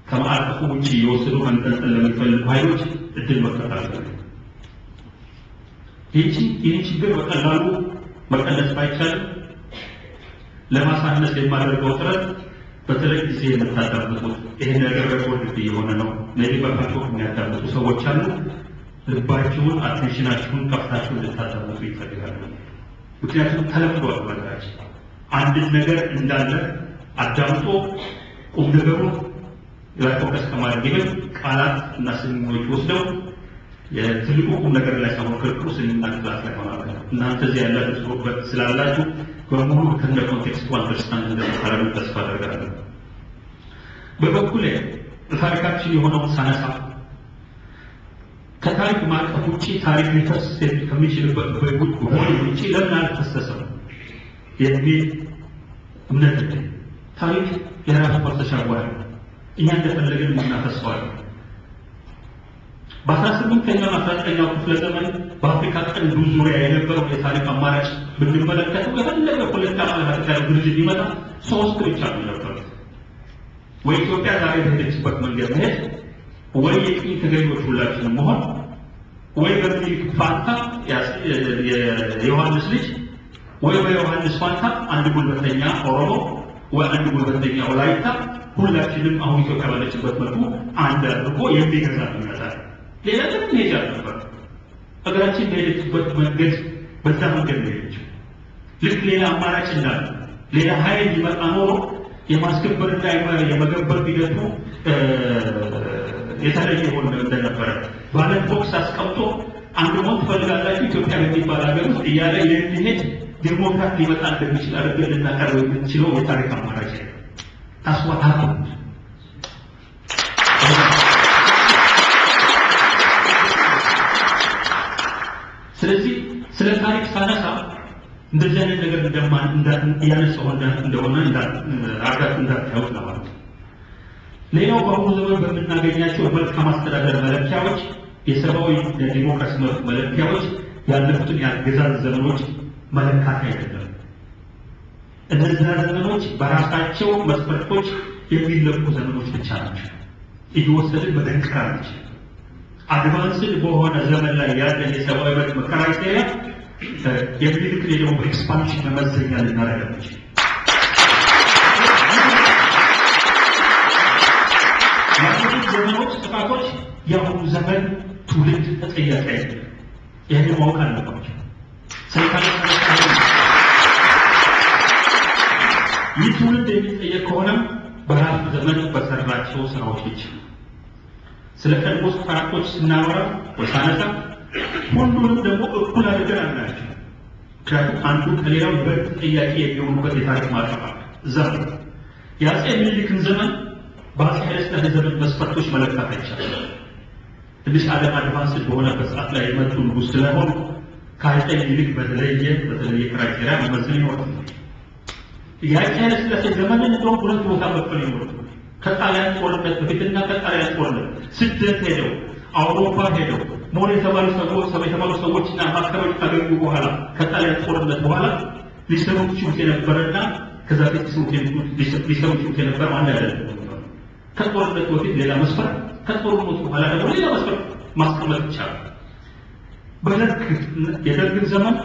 ከማዕቀፉ ውጭ የወሰዱ መንጠልጠል ለሚፈልጉ ኃይሎች እድል መስጠት አለብን። ይህ ችግር በቀላሉ መቀነስ ባይቻልም ለማሳነስ የማደርገው ጥረት በተለይ ጊዜ የምታዳምጡት ይሄን ነገር ሬኮርድ እየሆነ ነው። ነዚህ በፓርቶክ የሚያዳምጡ ሰዎች አሉ። ልባችሁን አቴንሽናችሁን ከፍታችሁ እንድታዳምጡ ይፈልጋሉ። ምክንያቱም ተለምዷል በነገራችን አንድን ነገር እንዳለ አዳምጦ ቁም ነገሩን ፎከስ ከማድረግ ይልቅ ቃላት እና ስንኞች ወስደው የትልቁ ቁም ነገር ላይ ሳይሆን ክርክሩ ስንና ክላስ ላይ ሆናለ። እናንተ እዚህ ያላችሁ ጽሁበት ስላላችሁ በሙሉ ከነ ኮንቴክስቱ አንደርስታንድ እንደምታደርጉ ተስፋ አደርጋለሁ። በበኩሌ ታሪካችን የሆነውን ሳነሳ ከታሪክ ማዕቀፍ ውጭ ታሪክ ሊፈስ ከሚችልበት በጉድ ውጭ ለምን አልፈሰሰም የሚል እምነት ታሪክ የራሱ ፈሰሻዋል። እኛ እንደፈለግን የምናፈሰዋለን። በ18ኛው 19ኛው ክፍለ ዘመን በአፍሪካ ቀንድ ዙሪያ የነበረው የታሪክ አማራጭ ብንመለከተው የፈለገ ፖለቲካ አመለካከት ያለው ድርጅት ቢመጣ ሶስት ብቻ ነው ነበሩት። ወይ ኢትዮጵያ ዛሬ በሄደችበት መንገድ መሄድ፣ ወይ የቅኝ ተገዢዎች ሁላችንም መሆን፣ ወይ በሚኒልክ ፋንታ የዮሐንስ ልጅ፣ ወይ በዮሐንስ ፋንታ አንድ ጉልበተኛ ኦሮሞ ወይ አንድ ጉልበተኛ ወላይታ ሁላችንም አሁን ኢትዮጵያ ባለችበት መልኩ አንድ አድርጎ የሚገዛ ይመጣል። ሌላ ምንም ሄጃ ነበር። ሀገራችን በሄደችበት መንገድ በዛ መንገድ ነው የሄደችው። ልክ ሌላ አማራጭ እንዳለ ሌላ ኃይል ሊመጣ ኖሮ የማስከበርና የመገበር ሂደቱ የተለየ ሆነ እንደነበረ ባለት ቦክስ አስቀምጦ አንድ ሞት ትፈልጋላችሁ ኢትዮጵያ በሚባል ሀገር ውስጥ እያለ የሚሄድ ዲሞክራት ሊመጣ እንደሚችል አድርገን ልናቀርብ የምንችለው የታሪክ አማራጭ ታስዋታቱ እንደዚህ አይነት ነገር ያነሳው እንደሆነ አጋጥ እንዳታዩት ነው ማለት ነው። ሌላው በአሁኑ ዘመን በምናገኛቸው መልካም አስተዳደር መለኪያዎች የሰብአዊ ዲሞክራሲ መለኪያዎች ያለፉትን የአገዛዝ ዘመኖች መለካት አይደለም። እነዚህ ዘመኖች በራሳቸው መስፈርቶች የሚለኩ ዘመኖች ብቻ ናቸው። እየወሰድን መደንቀር አንችልም። አድቫንስድ በሆነ ዘመን ላይ ያለን የሰብአዊ መብት መከራከሪያ የሚልክ ደግሞ በኤክስፓንሽን መመዘኛ ልናደርግ አንችልም። ያሉት ዘመኖች ጥፋቶች የአሁኑ ዘመን ትውልድ ተጠያቂ አይደለም። ይህን ማወቅ አለባቸው። ይህ ትውልድ የሚጠየቅ ከሆነም በራሱ ዘመን በሰራቸው ስራዎች ብቻ ነው። ስለ ቀድሞ ጥፋቶች ስናወራ ወሳነሳ ሁሉንም ደግሞ እኩል አድርገን አናያቸው። ምክንያቱም አንዱ ከሌላው ይበልጥ ተጠያቂ የሚሆኑበት የታሪክ ማዕቀፍ ዘመን የአፄ ምኒልክን ዘመን በአፄ ኃይለሥላሴ ዘመን መስፈርቶች መለካት አይቻልም። ትንሽ ዓለም አድቫንስድ በሆነበት ሰዓት ላይ የመጡ ንጉሥ ስለሆኑ ከአፄ ምኒልክ በተለየ ክራይቴሪያ መመዘን ይኖራል። የአፄ ኃይለሥላሴ ዘመንን እንደውም ሁለት ቦታ መክፈል ይኖራል። ከጣሊያን ጦርነት በፊትና ከጣሊያን ጦርነት ስደት ሄደው አውሮፓ ሄደው ሞር የተባሉ ሰዎችና ማከሮች ካገኙ በኋላ ከጣሊያን ጦርነት በኋላ ሊሰሩት ይችሉት የነበረና ከዛ በፊት ሊሰሩት ይችሉት የነበረ አንድ አይደለም። ከጦርነት በፊት ሌላ መስፈርት፣ ከጦርነቱ በኋላ ደግሞ ሌላ መስፈርት ማስቀመጥ ይቻላል። የደርግን ዘመን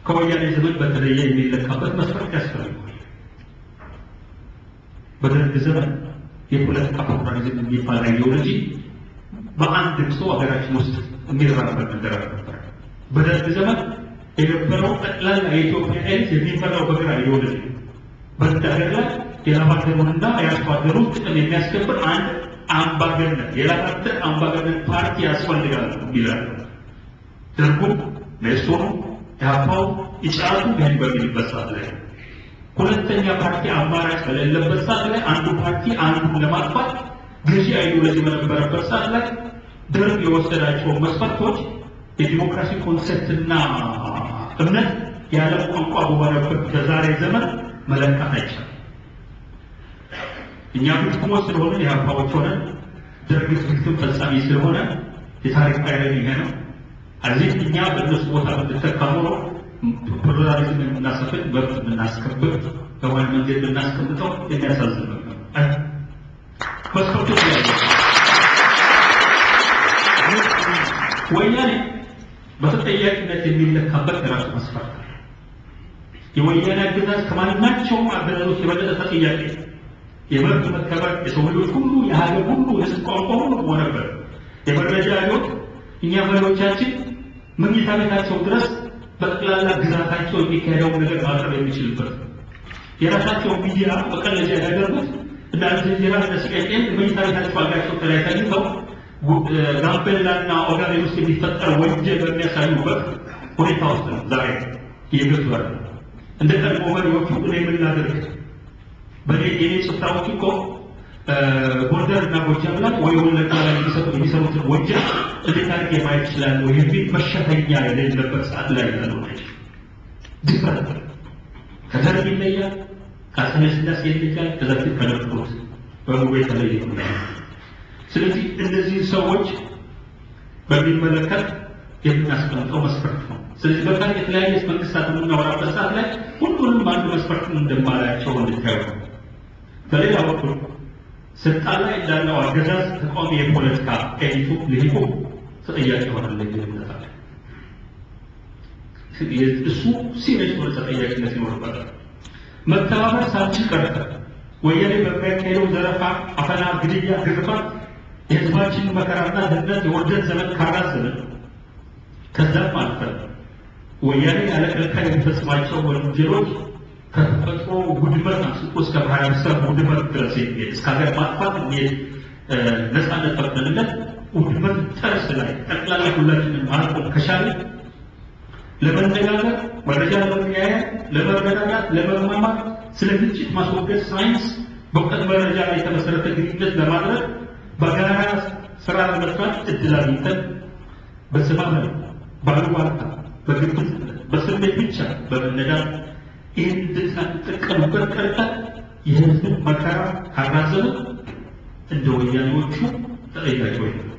ከወያኔ ዘመን በተለየ የሚለካበት መስፈርት ያስፈልጋል። በደርግ ዘመን የፖለቲካ ፕሉራሊዝም የሚባል አይዲዮሎጂ በአንድም ሰው ሀገራችን ውስጥ የሚረባረብ ነገር ነበር። በደርግ ዘመን የነበረው ጠቅላላ የኢትዮጵያ ኤሊት የሚመራው በግራ አይዲዮሎጂ በዚህ ሀገር ላይ የላባደሩንና የአርሶ አደሩን ጥቅም የሚያስከብር አንድ አምባገነን የላባደር አምባገነን ፓርቲ ያስፈልጋል ይላል። ደርጉም ሜሶኑ ኢህአፓው ኢጫቱ ገኝ በሚልበት ሰዓት ላይ ሁለተኛ ፓርቲ አማራጭ በሌለበት ሰዓት ላይ አንዱ ፓርቲ አንዱን ለማጥፋት ገዢ አይዲዮሎጂ በነበረበት ሰዓት ላይ ደርግ የወሰዳቸው መስፈርቶች የዲሞክራሲ ኮንሴፕትና እምነት ያለ ቋንቋ በሆነበት በዛሬ ዘመን መለካት አይቻልም። እኛ ቪክቲሞች ስለሆነ የሀብታዎች ሆነን ደርግ ቪክቲም ፈጻሚ ስለሆነ የታሪክ አይረን ይሄ ነው። እዚህ እኛ በእነሱ ቦታ ብንተካ ኖሮ ፕሉራሊዝም የምናሰፍን መብት የምናስከብር በሆነ መንገድ ብናስቀምጠው የሚያሳዝን ነው። መስፈርቶች ያለ ወያኔ በተጠያቂነት የሚለካበት የራሱ መስፈርት ነው። የወያኔ አገዛዝ ከማንኛቸውም አገዛዞች የበለጠ ተጠያቂ የመብት መከበር የሰው ልጆች ሁሉ የሀገር ሁሉ የሕዝብ ቋንቋ ሁሉ ሆነበት የመረጃ አብዮት እኛ መሪዎቻችን መኝታ ቤታቸው ድረስ በጠቅላላ ግዛታቸው የሚካሄደውን ነገር ማቅረብ የሚችልበት የራሳቸው ሚዲያ በቀለጃ ያደረጉት እንደ አልጀዚራ እንደ ሲኤንኤን መኝታ ቤታቸው አልጋቸው ከላይ ተኝተው ጋምቤላና ኦጋዴን ውስጥ የሚፈጠር ወንጀል በሚያሳዩበት ሁኔታ ውስጥ ነው ዛሬ እየገቡ ያሉ። እንደ ቀድሞ መሪዎቹ እኔ የምናደርግ የኔ ስፍራዎች እኮ ጎንደርና ጎጃም ላይ ወይ ወለጋ ላይ የሚሰሩትን ወንጀል እንዴት አድርጌ ማየት ይችላል የሚል መሸፈኛ የሌለበት ሰዓት ላይ ያለው ናቸው። ድፍረት ከደርግ ይለያል፣ ከአፄ ኃይለሥላሴ ይለያል፣ ከዛ ፊት ከነበሩት በሙሉ የተለየ ነው። ስለዚህ እነዚህ ሰዎች በሚመለከት የምናስቀምጠው መስፈርት ነው። ስለዚህ በታሪክ የተለያየ መንግስታት የምናወራበት ሰዓት ላይ ሁሉንም አንድ መስፈርት እንደማላቸው እንድታዩ ነው። በሌላ በኩል ስልጣን ላይ እንዳለው አገዛዝ ተቃዋሚ የፖለቲካ ኤሊቱ ልሂቁ ተጠያቂ ይሆናል። ለግንኙነታል እሱ ሲሪየስ የሆነ ተጠያቂነት ይኖርበታል። መተባበር ሳንችል ቀርተን ወያኔ በሚያካሄደው ዘረፋ፣ አፈና፣ ግድያ፣ ግርፋት የህዝባችን መከራና ድህነት የውርደት ዘመን ካራዘመን ከዛም አልፈን ወያኔ ያለ ከልካይ የሚፈጽማቸው ወንጀሎች ከተፈጥሮ ውድመት አንስቶ እስከ ማህበረሰብ ውድመት ድረስ የሚሄድ እስከ ሀገር ማጥፋት የሚሄድ ነፃነት ፈቅደንለት ውድመት ጠርስ ላይ ጠቅላላ ሁላችንን ማቆም ከቻለ ለመነጋገር መረጃ ለመቀያየር ለመረዳዳት ለመማማር ስለ ግጭት ማስወገድ ሳይንስ በእውቀት መረጃ ላይ የተመሰረተ ግንኙነት ለማድረግ በጋራ ስራ ለመስራት እድል አግኝተን በስማ ባሉባልታ በግምት በስሜት ብቻ በመነዳት ይህን እንድንጠቀምበት ቀርተን የህዝብን መከራ ካራዘመ እንደ ወያኔዎቹ ተጠያቂዎች ነው።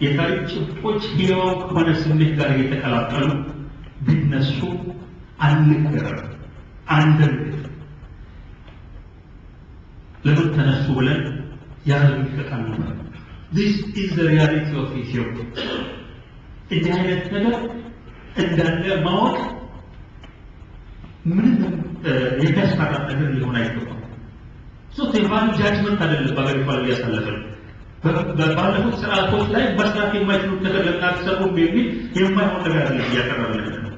የታሪክ ጭብጦች ሕያው ከሆነ ስሜት ጋር የተቀላቀሉ ቢነሱ አንገረም አንደንግጥ። ለምን ተነሱ ብለን ያንን ይፈቃል ነው። This is the reality of Ethiopia. እንዲህ አይነት ነገር እንዳለ ማወቅ ምንም የሚያስፈራ ነገር ሊሆን አይገባም። ቴቫን ጃጅመንት አይደለም በአገሪቷ ላይ ያሳለፈን ባለፉት ስርዓቶች ላይ መስራት የማይችሉት ነገር ለምናሰሩ በሚል የማይሆን ነገር አለ እያቀረበ ነው።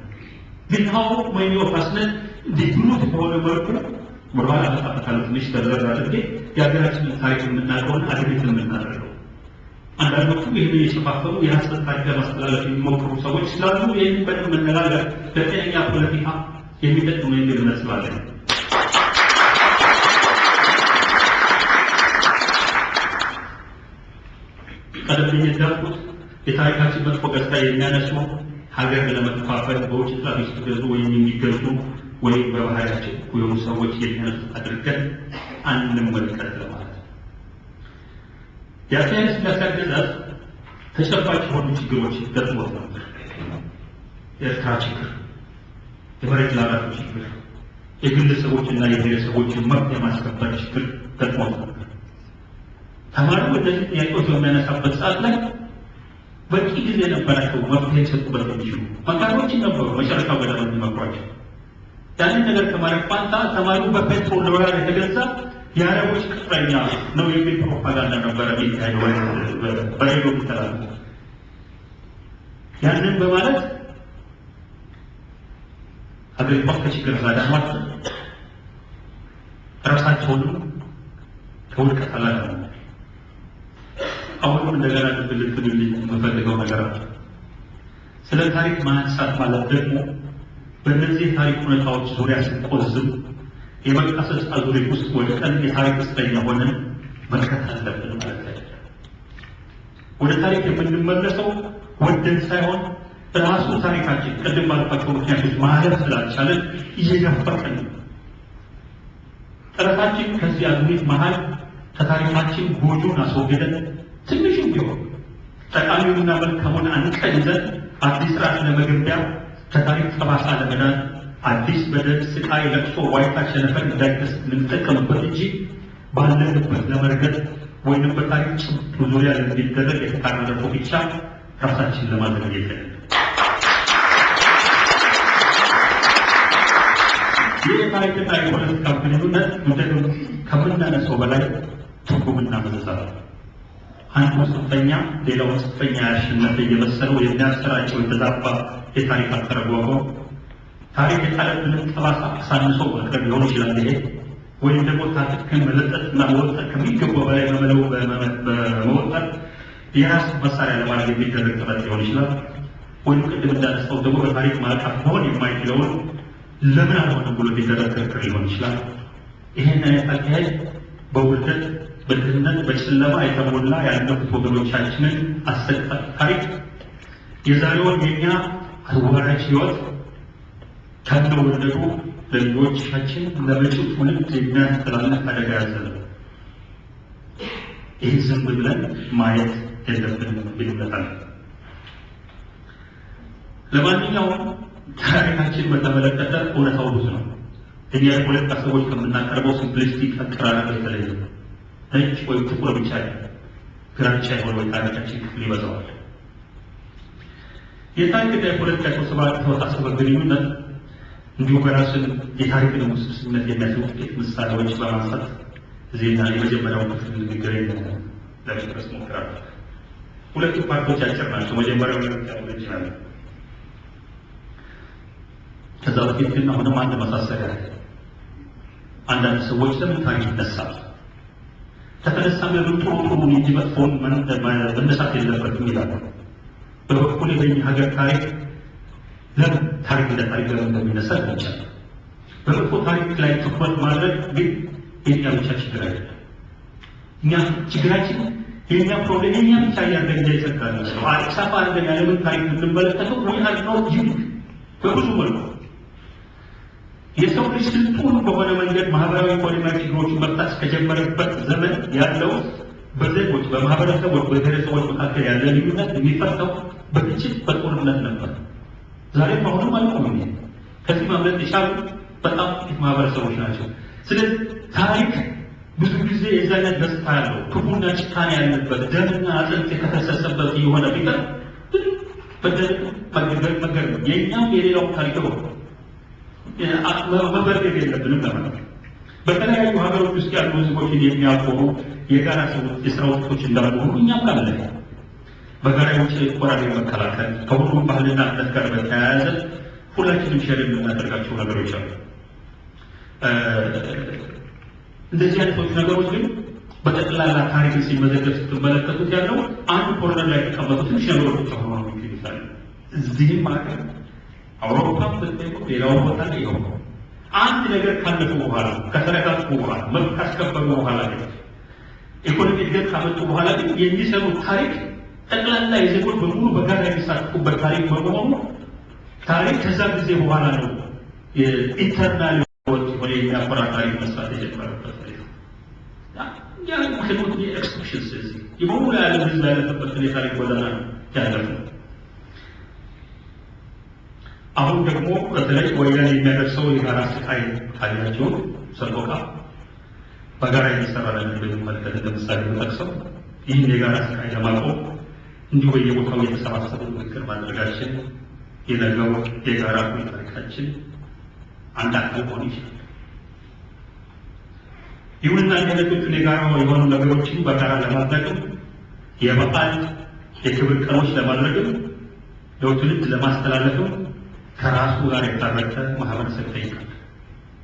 ግን ሀው ወይም ወፋስነት ዲፕሎማት በሆነ መልኩ ወርባላ ተጣጣለ ትንሽ ተዘራ አድርጌ የሀገራችንን ታሪክ የምናውቀውን አድርገን የምናደርገው አንዳንዶቹ ይህን የሸፋፈኑ የሀሰት ታሪክ ለማስተላለፍ የሚሞክሩ ሰዎች ስላሉ ይህን በደንብ መነጋገር ለጤነኛ ፖለቲካ የሚጠቅም ነው የሚል መስላለን። ቀደም እንዳልኩት የታሪካችን መጥፎ ገጽታ የሚያነሱ ሀገር ለመከፋፈል በውጭ ጥላት ሲገዙ ወይም የሚገዙ ወይም በባህሪያቸው የሆኑ ሰዎች የሚያነሱት አድርገን አንመልከት ለማለት ነው። የአፄ ሥላሴ አገዛዝ ተጨባጭ የሆኑ ችግሮች ገጥሞት ነበር። የኤርትራ ችግር፣ የመሬት ላራሹ ችግር፣ የግለሰቦችና የብሔረሰቦችን መብት የማስከበር ችግር ገጥሞት ነበር። ተማሪው እንደዚህ ጥያቄዎች በሚያነሳበት ሰዓት ላይ በቂ ጊዜ ነበራቸው መፍትሄ የሰጡበት የሚችሉ መካሮችን ነበሩ መጨረሻው ገደማ የሚመክሯቸው። ያንን ነገር ከማድረግ ፋንታ ተማሪው በፔትሮል ዶላር የተገዛ የአረቦች ቅጥረኛ ነው የሚል ፕሮፓጋንዳ ነበረ የሚካሄደው በሬዲዮ የሚተላለፉ። ያንን በማለት ሀገሪቷ ከችግር አዳኗት፣ ራሳቸውንም ከውድቀት አላዳኑ። አሁንም እንደገና ልትልልኝ የምፈልገው ነገር አለ። ስለ ታሪክ ማንሳት ማለት ደግሞ በእነዚህ ታሪክ ሁኔታዎች ዙሪያ ስንቆዝም የመቃሰስ አዙሪት ውስጥ ወድቀን የታሪክ እስረኛ ሆነን መቅረት አለብን ማለት አይደለም። ወደ ታሪክ የምንመለሰው ወደን ሳይሆን ራሱ ታሪካችን ቅድም ባልኳቸው ምክንያቶች ማለፍ ስላልቻለን እየገፋን ነው። ጥረታችን ከዚህ አዙሪት መሀል ከታሪካችን ጎጆን አስወግደን ትንሽም ቢሆን ጠቃሚውንና መልካሙን አንቀይዘን አዲስ ስርዓት ለመገንቢያ ከታሪክ ጠባሳ ለመዳን አዲስ በደል፣ ስቃይ፣ ለቅሶ፣ ዋይታ፣ ሸነፈር እንዳይከሰት ልንጠቀምበት እንጂ ባለንበት ለመርገጥ ወይም በታሪክ ጭብጡ ዙሪያ ለሚደረግ የተቃረበ ብቻ ራሳችን ለማድረግ የለም። ይህ የታሪክና የፖለቲካ ግንኙነት ምንድነው ከምናነሳው በላይ ትርጉምና መዘዝ አለው። አንዱ ጽንፈኛ ሌላውን ጽንፈኛ ያሸነፈ እየመሰለው የሚያሰራጨው የተዛባ የታሪክ አተረጓጎም ታሪክ የጣለብንን ጠባሳ አሳንሶ ማቅረብ ሊሆን ይችላል። ይሄ ወይም ደግሞ ታሪክን መለጠጥና መወጠር ከሚገባው በላይ በመወጠር የራስ መሳሪያ ለማድረግ የሚደረግ ጥረት ሊሆን ይችላል። ወይም ቅድም እንዳነሳው ደግሞ በታሪክ ማዕቀፍ መሆን የማይችለውን ለምን አልሆነም ብሎ የሚደረግ ክርክር ሊሆን ይችላል። ይህን አይነት አካሄድ በውልደት በድህነት በጨለማ የተሞላ ያለፉት ወገኖቻችንን አሰቃቂ ታሪክ የዛሬውን የኛ አዋራጅ ህይወት ከነወለዱ ለልጆቻችን ለመጪው ትውልድ የሚያስተላልፍ አደጋ ያዘለ። ይህ ዝም ብለን ማየት የለብንም ይሉታል። ለማንኛውም ታሪካችን በተመለከተ እውነታው ብዙ ነው። እኛ የፖለቲካ ሰዎች ከምናቀርበው ሲምፕሊስቲክ አቀራረብ የተለየ ነጭ ወይም ጥቁር ብቻ ግራጫ የሆነ ታሪካችን ክፍል ይበዛዋል። የታሪክና የፖለቲካ ተወሳሰበ ግንኙነት እንዲሁ በራስን የታሪክን ውስብስብነት የሚያሳዩ ጥቂት ምሳሌዎች በማንሳት ዜና የመጀመሪያው ክፍል ንግግር ለመጨረስ ሞክራለሁ። ሁለቱ ፓርቶች አጭር ናቸው። መጀመሪያው ለምሳሌ ይችላል። ከዛ በፊት ግን አሁንም አንድ ማሳሰቢያ አለ። አንዳንድ ሰዎች ለምን ታሪክ ይነሳል? ከተነሳም ለምን ጥሩ እንጂ መጥፎን መነሳት የለበትም ይላሉ። በበኩሌ በእኛ ሀገር ታሪክ ለምን ታሪክ እንደ ታሪክ ለምን እንደሚነሳ ይቻላል። በመጥፎ ታሪክ ላይ ትኩረት ማድረግ ግን የኛ ብቻ ችግር አይደለም። እኛ ችግራችን የኛ ፕሮብሌም የኛ ብቻ ያደረገ ይሰጣል ነው። ሰፋ አድርገን ያለምን ታሪክ እንመለከተው ወይ ነው ዩኒክ በብዙ መልኩ የሰው ልጅ ስልጡን በሆነ መንገድ ማህበራዊ ኢኮኖሚያዊ ችግሮችን መፍታት እስከጀመረበት ዘመን ያለው በዜጎች በማህበረሰቦች በብሔረሰቦች መካከል ያለ ልዩነት የሚፈታው በግጭት በጦርነት ነበር። ዛሬም አሁንም አልቆመም። ከዚህ ማምለጥ የቻሉ በጣም ጥቂት ማህበረሰቦች ናቸው። ስለዚህ ታሪክ ብዙ ጊዜ የዛ አይነት ገጽታ ያለው ክፉና ጭካኔ ያለበት ደምና አጥንት የተፈሰሰበት የሆነ ቢቀር በደል መገር ነው። የእኛም የሌላው ታሪክ ነው መበርገግ የለብንም ለማለት ነው። በተለያዩ ሀገሮች ውስጥ ያሉ ህዝቦችን የሚያቆሙ የጋራ የስራ ውጤቶች እንዳሉ ሁሉ እኛም ካለ በጋራ የውጭ ወራሪ መከላከል ከሁሉም ባህልና እምነት ጋር በተያያዘ ሁላችንም ሼር የምናደርጋቸው ነገሮች አሉ። እንደዚህ አይነቶች ነገሮች ግን በጠቅላላ ታሪክ ሲመዘገብ ስትመለከቱት ያለው አንድ ኮርነር ላይ የተቀመጡ ትንሽ ነገሮች ሆኖ ነው ይችላል። እዚህም ሀገር አውሮፓ በተለይ ሌላው ቦታ ላይ ይኸው አንድ ነገር ካለፈ በኋላ ከተረጋጉ በኋላ መብት ካስከበሩ በኋላ ኢኮኖሚ እድገት ካመጡ በኋላ ግን የሚሰሩት ታሪክ ጠቅላላ የዜጎች በሙሉ በጋራ የሚሳተፉበት ታሪክ በመሆኑ ታሪክ ከዛ ጊዜ በኋላ ነው የኢንተርናል ወደ የሚያኮራ ታሪክ መስራት የጀመረበት ያ ምክንያቱም የኤክስፕሽንስ የበሙሉ ያለ ህዝብ ያለበት የታሪክ ጎዳና ያለፈ አሁን ደግሞ በተለይ ወያኔ የሚያደርሰው የጋራ ስቃይ ካያቸው ሰቆቃ በጋራ የሚሰራ ነገር በሚመለከት ለምሳሌ ተጠቅሰው ይህን የጋራ ስቃይ ለማቆም እንዲሁ በየቦታው የተሰባሰቡ ምክክር ማድረጋችን የነገው የጋራ ታሪካችን አንድ አካል ሆኖ ይችላል። ይሁንና የነገሮቹን የጋራ የሆኑ ነገሮችን በጋራ ለማድረግም የበዓል የክብር ቀኖች ለማድረግም ለትውልድ ለማስተላለፍም ከራሱ ጋር የታረቀ ማህበረሰብ ጠይቃል።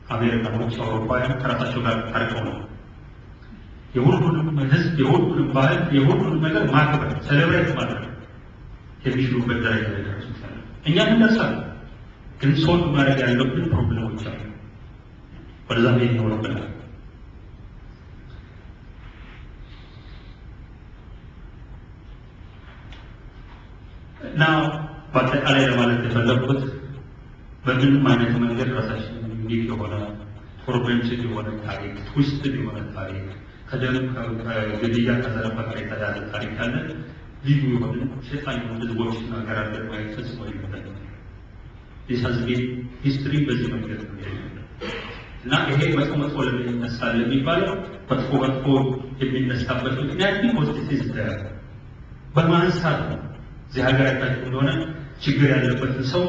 አሜሪካኖች፣ አውሮፓውያን ከራሳቸው ጋር ታርቀው ነው የሁሉንም ህዝብ የሁሉንም ባህል የሁሉንም ነገር ማክበር ሴሌብሬት ማድረግ የሚችሉበት ደረጃ ላይ ደርሰዋል። እኛም እንደርሳለን፣ ግን ሶልቭ ማድረግ ያለብን ፕሮብሌሞች አሉ። ወደዛ መሄድ ይኖርብናል። እና በአጠቃላይ ለማለት የፈለጉት በምንም አይነት መንገድ ራሳችን ዩኒክ የሆነ ፕሮብሌምስ የሆነ ታሪክ ውስጥ የሆነ ታሪክ ከደም ከግድያ ከዘረፋ ጋር የተያያዘ ታሪክ ያለ ልዩ የሆነ ሸጣኝ ህዝቦችና ሀገራት ማየት ፈጽሞ ይመጣል። የሳዝጌት ሂስትሪ በዚህ መንገድ ነው እና ይሄ መጥፎ መጥፎ ለምን ይነሳል የሚባለው መጥፎ መጥፎ የሚነሳበት ምክንያት ግን ፖዚቲቭ በማንሳት ነው። እዚህ ሀገር ያታችሁ እንደሆነ ችግር ያለበትን ሰው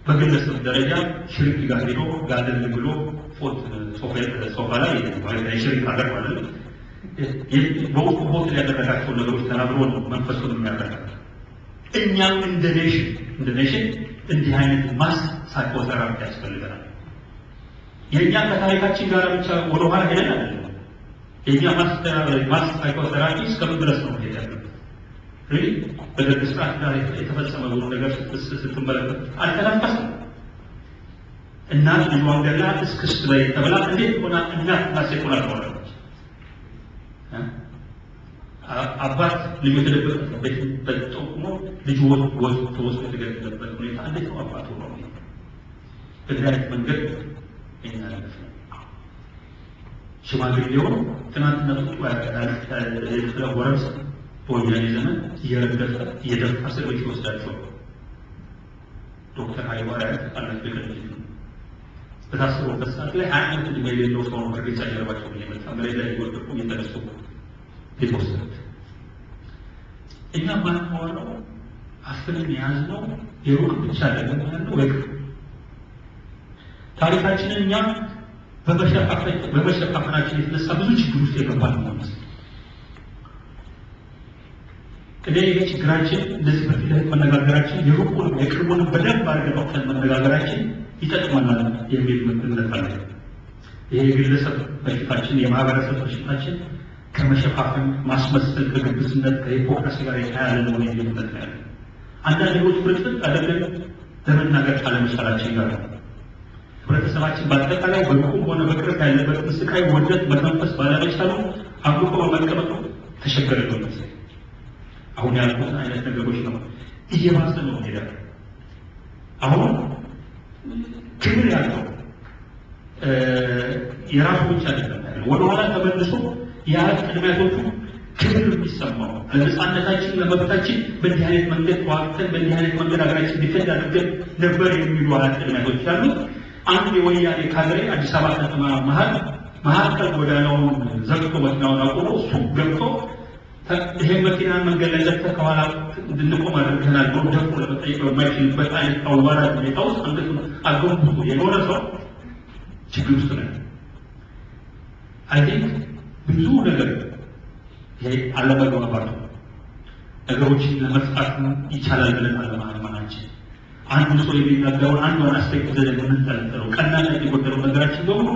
በግለሰብ ደረጃ ሽርክ ጋር ሄዶ ጋደል ብሎ ሶፋ ላይ ሽርክ አደር ማለት በውስጡ ቦት ያደረጋቸው ነገሮች ተናግሮ ነው መንፈሱን የሚያደርጋል። እኛም እንደ ኔሽን እንዲህ አይነት ማስ ሳይኮቴራፒ ያስፈልገናል። የእኛ ከታሪካችን ጋር ብቻ ወደኋላ ሄደን አይደለም። የእኛ ማስ ሳይኮቴራፒ እስከምን ድረስ ነው ሄድ ያለበት? በደርግ ስርዓት ጋር የተፈጸመ ብዙ ነገር ስትመለከት አልተናፈስም። እናት ልጇን ገላ እስክስት ላይ ተብላ እንዴት ሆና እናትና ሴት ሆና ትኖራለች? አባት ልጁ የተደበቀበት በጠቁሞ ልጁ ወስዶ የተገደለበት ሁኔታ እንዴት ነው አባት ሆኖ በዚህ አይነት መንገድ ይናለፍ ነው። ሽማግሌው ትናንትና ጡጡ ያቀዳል የተለወረስ በወያኔ ዘመን እየረገጠ እየደፋ እስር ቤት ይወስዳቸው ዶክተር ኃይለማርያም አለት በቀኝ በታሰሩበት ሰዓት ላይ 20 ዓመት ዕድሜ የሌለው ሰው ነው በርግጫ ጀርባቸው ላይ መጣ መሬት ላይ ወድቆ እየተነሱ የተወሰዱት። እኛ ማንሆነው አፍንን የያዝነው የሩቅ ብቻ አይደለም ያለው ወይም ታሪካችንን እኛ በመሸፋፈናችን የተነሳ ብዙ ችግር ውስጥ የገባን ነው። ይሄ ችግራችን እንደዚህ በፊት ላይ መነጋገራችን የሩቁን የቅርቡን በደንብ አድርገን አውጥተን መነጋገራችን ይጠቅመናል የሚል እምነት አለ። ይሄ የግለሰብ በሽታችን የማህበረሰብ በሽታችን ከመሸፋፈን ማስመሰል ከግብዝነት ከሂፖክራሲ ጋር የተያያዘ ነው የሚል እምነት ያለ አንዳንድ ሌሎች ፍርጥጥ አደረገን ለመናገር ካለመቻላችን ጋር ህብረተሰባችን በአጠቃላይ በሩቁም ሆነ በቅርብ ያለበትን ስቃይ ወደት በመንፈስ ባለመቻሉ አብቆ በመቀመጡ ተሸገረ ነው። አሁን ያልኩት አይነት ነገሮች ነው እየባሰ ነው ሄዳል። አሁን ክብር ያለው የራሱ ብቻ አይደለም ወደኋላ ተመልሶ የአያት ቅድሚያቶቹ ክብር የሚሰማው ለነፃነታችን ለመብታችን በዚህ አይነት መንገድ ተዋግተን በዚህ አይነት መንገድ ሀገራችን ዲፌንድ አድርገን ነበር የሚሉ አያት ቅድሚያቶች አሉ። አንድ የወያኔ ካድሬ አዲስ አበባ ከተማ መሀከል ጎዳናውን ዘግቶ መኪናውን አቁሞ እሱ ገብቶ ይሄ መኪና መንገድ ላይ ዘግተህ ከኋላ እንድንቆም አድርገናል ብሎ ደፍሮ ለመጠየቅ በማይችልበት አይነት አዋራጅ ሁኔታ ውስጥ አንገቱን አጎንብሶ የኖረ ሰው ችግር ውስጥ ነው። አይ ቲንክ ብዙ ነገር ይሄ አለመግባባት ነገሮችን ለመፍታት ይቻላል ብለን አለማመናችን አንዱ ሰው የሚናገረውን አንዷን አስፔክት ዘለን የምንጠለጥለው ቀናነት የጎደለው ነገራችን በሙሉ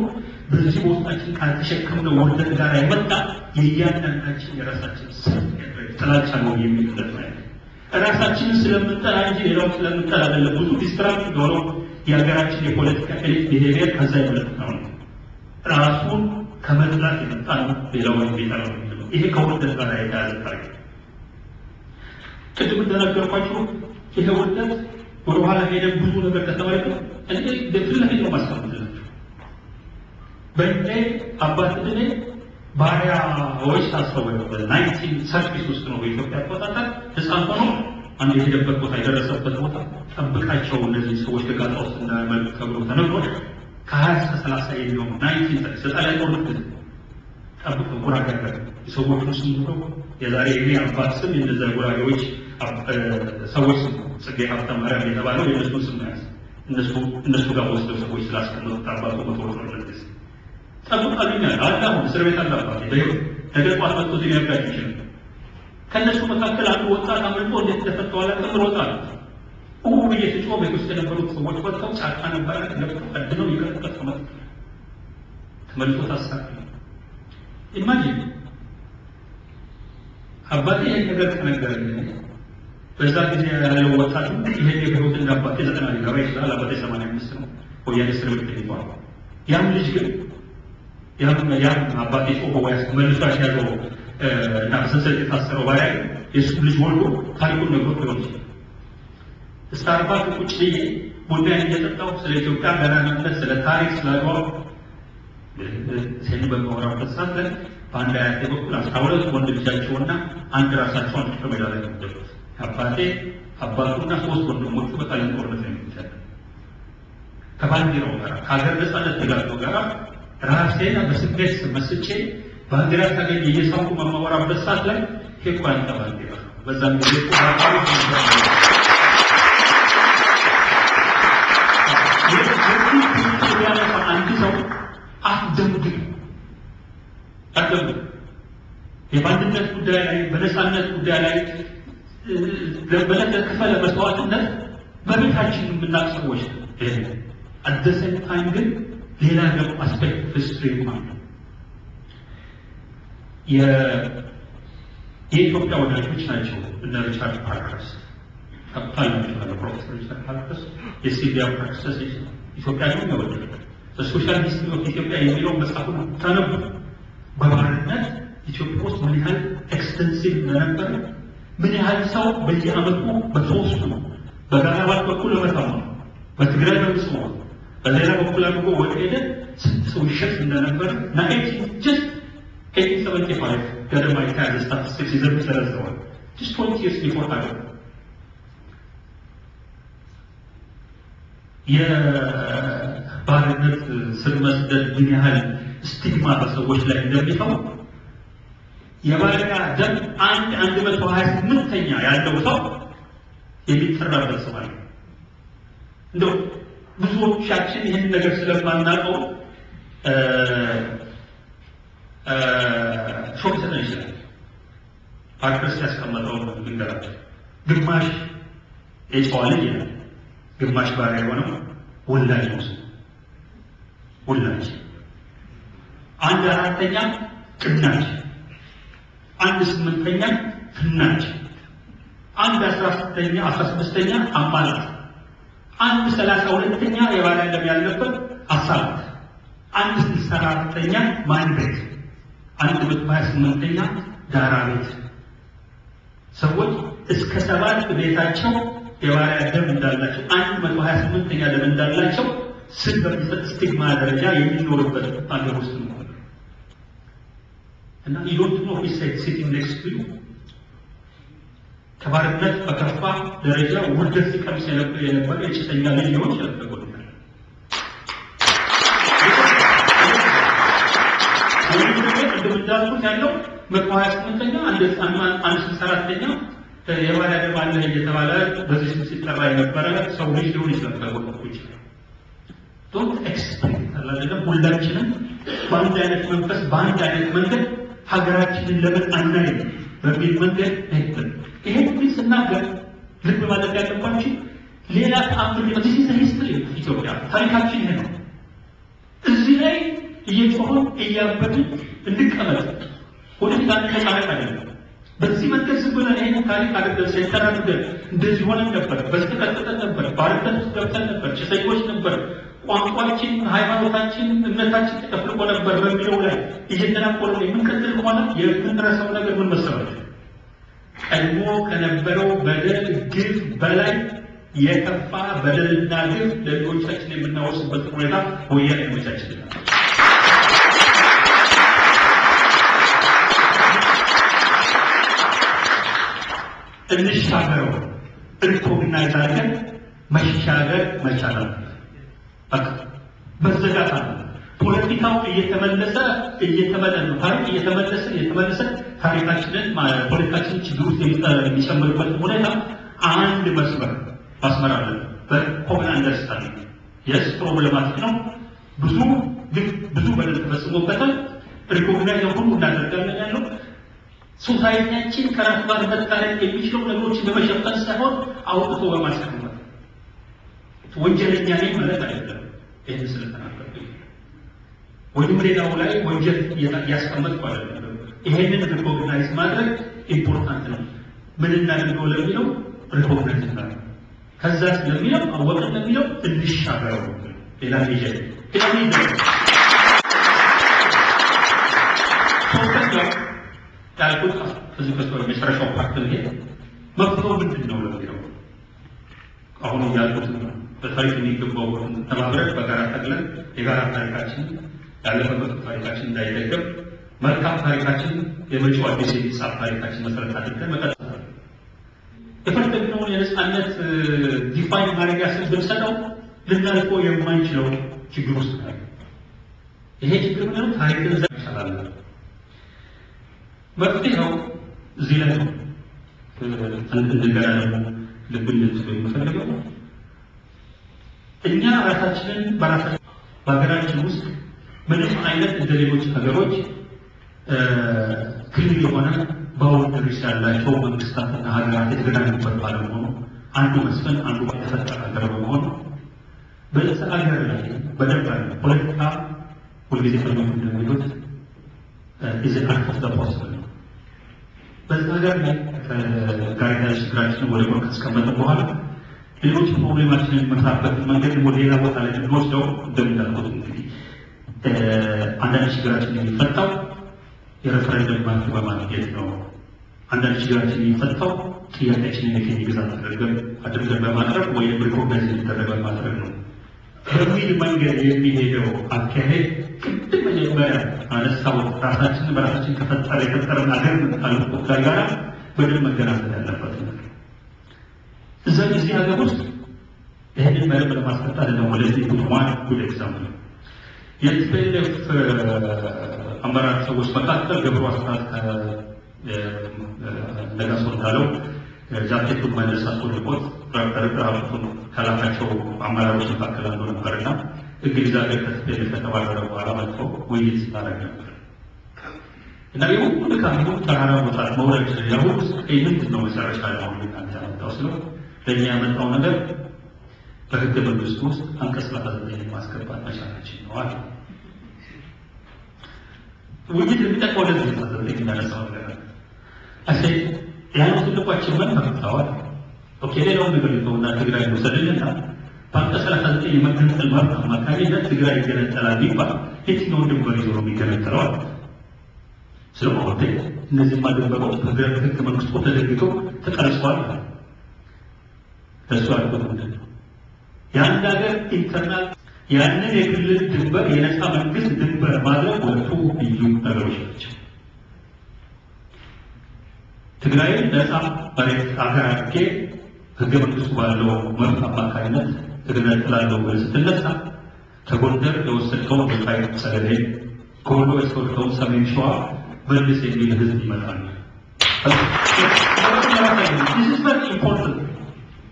በዚህ በውስጣችን ካልተሸከምነው ውርደት ጋር የመጣ የእያንዳንዳችን የራሳችን ጥላቻ ነው የሚልለት ነው። ራሳችንን ስለምንጠላ እንጂ ሌላው ስለምንጠላ አይደለም። ብዙ ዲስትራክት ሆነው የሀገራችን የፖለቲካ ኤሊት ቢሄቪየር ከዛ የመለጥ ነው። ራሱን ከመጥላት የመጣ ነው ሌላው የሚጠላው ነው። ይሄ ከውርደት ጋር የተያያዘ ታሪክ ቅድም እንደነገርኳችሁ ይሄ ውርደት ወደ ኋላ ሄደን ብዙ ነገር ከተመለከተ እኔ በፊት ለፊት ነው ማስቀመጥላችሁ። በእኔ አባት እድሜ ባሪያዎች ታስረው ነበር። 1930 ውስጥ ነው በኢትዮጵያ አቆጣጠር ህፃን ሆኖ አንድ የሄደበት ቦታ የደረሰበት ቦታ ጠብቃቸው እነዚህ ሰዎች ለጋጣ ውስጥ እንዳይመልጡ ተብሎ ተነግሮ ከ20 እስከ 30 የሚሆኑ 1930 ላይ ጦርነት ጠብቀው ጉራጌ ያደረገ የሰዎቹን ስም ነው የዛሬ የኔ አባት ስም የነዛ ጉራጌዎች ሰዎች ጽጌ ሀብተ ማርያም የተባለው የነሱን ስም ያዝ እነሱ ጋር ወስደው ሰዎች ስላስቀመጡት አባቱ ሞተው ነው ጠብቃሉኛል አላሁ እስር ቤት አላባት ነገር ቋት መጥቶ ዚህ ያጋጭ ይችላል። ከእነሱ መካከል አንዱ ወጣት አምልጦ እንዴት ተፈተዋል ተምር ወጣት እየተጮኸ ቤት ውስጥ የነበሩት ሰዎች ወጥተው ጫካ ነበረ ለብቶ ቀድነው ይቀጥበት ተመልሶ ታሳቢ ኢማጂን አባቴ ይህን ነገር ከነገረኝ በዛ ጊዜ ያለው ወጣቱ ይሄን የህይወት እንዳባቴ 90 ሊገባ ይችላል። አባቴ 85 ነው ወያኔ እስር ቤት ተይዟል። ያም ልጅ ግን ያም አባቴ ጮሆ ወያስ መልሶ ያስያዘው እና በሰንሰለት የታሰረው ባሪያ የእሱ ልጅ ወልዶ ታሪኩን ነግሮት ሊሆን ይችላል። እስከ 40 ቁጭ ብዬ ቡናዬን እየጠጣሁ ስለ ኢትዮጵያ ገናናነት ስለ ታሪክ ስለ አድዋ ሴን በማወራበት ሰዓት ላይ በአንድ አያቴ በኩል 12 ወንድ ልጃቸውና አንድ ራሳቸው አንድ ከሜዳ ላይ ተደረሱ። አባቴ አባቱና 3 ወንድሞቹ በጣሊያን ጦርነት ላይ ተገደሉ። ከባንዲራው ጋር ከሀገር ነፃነት ተጋድሎ ጋር ራሴን በስሜት መስጬ ባንዲራ ታገኝ እየሳቁ በማወራበት ሰዓት ላይ ሄኳ አንተ ባንዲራ በዛም ጊዜ ቆራጣው አንድ ሰው አትደምግ የባንድነት ጉዳይ ላይ በነፃነት ጉዳይ ላይ ለተከፈለ መስዋዕትነት በቤታችን የምናውቅ ሰዎች አደሰን ታይም ግን ሌላ ደግሞ አስፔክት ሂስትሪ ማለት የኢትዮጵያ ወዳጆች ናቸው። እነ ሪቻርድ ፓርከርስ ካፒታል ናቸው ፕሮፌሰር ሪቻርድ ፓርከርስ የሲቪያ ፕራክቲስ ኢትዮጵያ ነው ወደደ ሶሻል ሂስትሪ ኦፍ ኢትዮጵያ የሚለው መጽሐፉን ታነቡ በባርነት ኢትዮጵያ ውስጥ ምን ያህል ኤክስቴንሲቭ እንደነበረ ምን ያህል ሰው በየዓመቱ በሶስቱ በጋራባት በኩል ለመታው በትግራይ በምጽዋ በሌላ በኩል አድርጎ ወደ ሄደ ስንት ሰው ይሸጥ እንደነበረ ናይት ጀስት 1875 ገደማ የተያዘ ስታቲስቲክስ ይዘረዝረዋል። just 20 years before ሀገር የባርነት ስር መስደድ ምን ያህል ስቲግማ በሰዎች ላይ እንደሚተው የባሪያ ደም 128ኛ ያለው ሰው የሚጠራበት ሰው አለ። እንደው ብዙዎቻችን ይህን ነገር ስለማናውቀው ሾክ ሊሰጠን ይችላል። ፓርክስ ያስቀመጠው ግንገራቸው ግማሽ የጨዋ ልጅ ይላል፣ ግማሽ ባሪያ የሆነው ወላጅ ነው። ወላጅ 1/4ኛ ቅናች፣ 1/8ኛ ፍናች፣ 1/16ኛ አማላት፣ 1/32ኛ የባሪያ ደም ያለበት አሳላት፣ 1/64ኛ ማን ቤት፣ 1/28ኛ ዳራ ቤት። ሰዎች እስከ 7 ቤታቸው የባሪያ ደም እንዳላቸው 128ኛ ደም እንዳላቸው ስም በሚሰጥ ስቲግማ ደረጃ የሚኖርበት አገር ውስጥ ነው እና ይዶንት ኖ ሂ ሴድ ሲቲንግ ኔክስት ቱ ዩ ከባርነት በከፋ ደረጃ ውርደት ሲቀምስ የነበረ የጭሰኛ ልጅ ሊሆን ይችላል። ተጎድቷል። እንደምታውቁት ያለው 128ኛ 1/64ኛ የባሪያ ደም አለ እየተባለ በዚህ ስም ሲጠራ የነበረ ሰው ልጅ ሊሆን ይችላል። ተጎድቷል ይችላል። ዶንት ኤክስፔክት አላለም። ሁላችንም በአንድ አይነት መንፈስ በአንድ አይነት መንገድ ሀገራችንን ለምን አናይም በሚል መንገድ አይተን ይሄን ስናገር ልብ ማለት ያለባችሁ ሌላ ተአምር በዚህ ሂስትሪ ኢትዮጵያ ታሪካችን ይሄ ነው። እዚህ ላይ እየጮህን እያበድን እንቀመጥ ወደፊት አንቀሳቀስ አይደለም። በዚህ መንገድ ዝም ብለን ይሄን ታሪክ አድርገን ሰይተናል እንደዚህ ሆነን ነበር፣ በዚህ ተቀጥተን ነበር፣ ባርነት ውስጥ ገብተን ነበር፣ ጭሰኞች ነበር፣ ቋንቋችን፣ ሃይማኖታችን፣ እምነታችን ተጠፍልቆ ነበር በሚለው ላይ እየተናቆረ የምንቀጥል ከሆነ የምንረሳው ነገር ምን መሰላችሁ? ቀድሞ ከነበረው በደል ግፍ በላይ የከፋ በደልና ግፍ ለልጆቻችን የምናወርስበት ሁኔታ ወያኔ ያመቻችልናል። እንሻገረው ሪኮግናይዝ አድርገን መሻገር መቻል አለብን። መዘጋት አለ። ፖለቲካው እየተመለሰ ታሪክ እየተመለሰ ታሪካችንን ፖለቲካችንን ችግር ውስጥ የሚጨምርበት ሁኔታ አንድ መስመር ማስመር አለ። በኮመን አንደርስታንዲንግ የስ ፕሮብሌማቲክ ነው። ብዙ በደል ተፈጽሞበታል። ሪኮግናይዝ ሁሉ እናደርጋለን ያለው ሶሳይቲያችን ከራስ ጋር መታረቅ የሚችለው ነገሮችን በመሸፈን ሳይሆን አውጥቶ በማስቀመጥ ወንጀለኛ ነኝ ማለት አይደለም። ይህን ስለተናገርኩኝ ወይም ሌላው ላይ ወንጀል ያስቀመጥኩ አይደለም። ይሄንን ሪኮግናይዝ ማድረግ ኢምፖርታንት ነው። ምን እናድርገው ለሚለው ሪኮግናይዝ እናድርግ። ከዛ ለሚለው አወቅን ለሚለው እንሻገረው ሌላ ይጀል ያልኩት ከዚህ ከሰው የመጨረሻው ፓርት ነው። መፍትሄው ምንድን ነው ለሚለው አሁን ያልኩት በታሪክ የሚገባው ተባብረን በጋራ ተግለን የጋራ ታሪካችን ያለፈበት ታሪካችን እንዳይደገም መልካም ታሪካችን የመጪው አዲስ የሚጻፍ ታሪካችን መሰረት አድርገን መቀጠል የፈለግነውን የነጻነት ዲፋይን ማድረጊያ ስም ብንሰጠው ልናልፈው የማንችለው ችግር ውስጥ ነው። ይሄ ችግር ምንድነው? ታሪክን ዘርቻላለ መፍትሄው እዚህ ላይ ነው። እንደገና ደግሞ ልብ እንድትሉ የምፈልገው እኛ ራሳችንን በሀገራችን ውስጥ ምንም አይነት እንደ ሌሎች ሀገሮች ክልል የሆነ ባውንደሪስ ያላቸው መንግስታትና ሀገራት የተገናኙበት ባለመሆኑ አንዱ መስፍን አንዱ የተፈጠረ ሀገር በመሆኑ በዚህ ሀገር ላይ በደንብ ፖለቲካ ሁልጊዜ ፈለጉ እንደሚሉት ኢዝ አርት ኦፍ ዘ ፖሲብል ነው። በዚህ ሀገር ላይ ጋር ችግራችንን ወደ ጎን ካስቀመጥን በኋላ ሌሎች ፕሮብሌማችንን የምንፈታበትን መንገድ ወደ ሌላ ቦታ ላይ እንወስደው እንደምናልኩት እንግዲህ አንዳንድ ችግራችን የሚፈታው የሬፈረንደም ባንክ በማግኘት ነው። አንዳንድ ችግራችን የሚፈታው ጥያቄያችንን የቅኝ ግዛት አድርገን በማቅረብ ወይም ሪኮግናይዝ እንዲደረግ በማድረግ ነው። በሚል መንገድ የሚሄደው አካሄድ ቅድም መጀመሪያ አነሳው ራሳችንን በራሳችን የፈጠረን ሀገር ካሉት ጋር በደንብ መገናዘብ ያለበት ነው። እዚህ ሀገር ውስጥ ይህንን መርህ ለማስቀጠል ነው። ወደዚህ ዋን ጉድ ኤግዛምፕል የቲፒኤልኤፍ አመራር ሰዎች መካከል ገብሩ አስራት ነጋሶ እንዳለው ጃኬቱን መነሳቱ ሪፖርት ራሱን ከላካቸው አመራሮች መካከል አንዱ ነበርና እንግሊዝ ሀገር ከቲፒኤልኤፍ ከተባረረ በኋላ መጥቶ ውይይት ስታደርግ ነበር እና የሁሉ ካሚኑ ተራራ መውጣት መውረድ ያሁሉ ምንድን ነው መጨረሻ ላይ አሁን እናንተ ያመጣው ስለው ለእኛ ያመጣው ነገር በህገ መንግስቱ ውስጥ አንቀጽ 39 ማስገባት መቻላችን ነው አለ። ውይይት የሚጠቅመው ለዚህ 39 የሚያነሳው ነገር አሴ ያን ትልቋችን ምን ተፈታዋል። ኦኬ ሌላውን ነገር ይተውና ትግራይ ወሰደልና በአንቀጽ 39 የመገንጠል መብት አማካኝነት ትግራይ ይገነጠላል ቢባል የትኛው ድንበር ይዞ ነው የሚገነጠለው አለ። ስለሆነ እነዚህ ድንበሮች በህገ መንግስቱ ተደግገው ተቀርጸዋል። ለሱ አልኩት ምንድን ነው የአንድ ሀገር ኢንተርናል ያንን የክልል ድንበር የነፃ መንግስት ድንበር ማድረግ ሁለቱ ልዩ ነገሮች ናቸው። ትግራይን ነፃ መሬት ሀገር አድርጌ ህገ መንግስቱ ባለው መብት አማካኝነት እገነጥላለሁ ብለህ ስትነሳ ከጎንደር የወሰድከውን ወልቃይት ጠገዴ፣ ከወሎ የወሰድከውን ሰሜን ሸዋ መልስ የሚል ህዝብ ይመጣል። This is very important.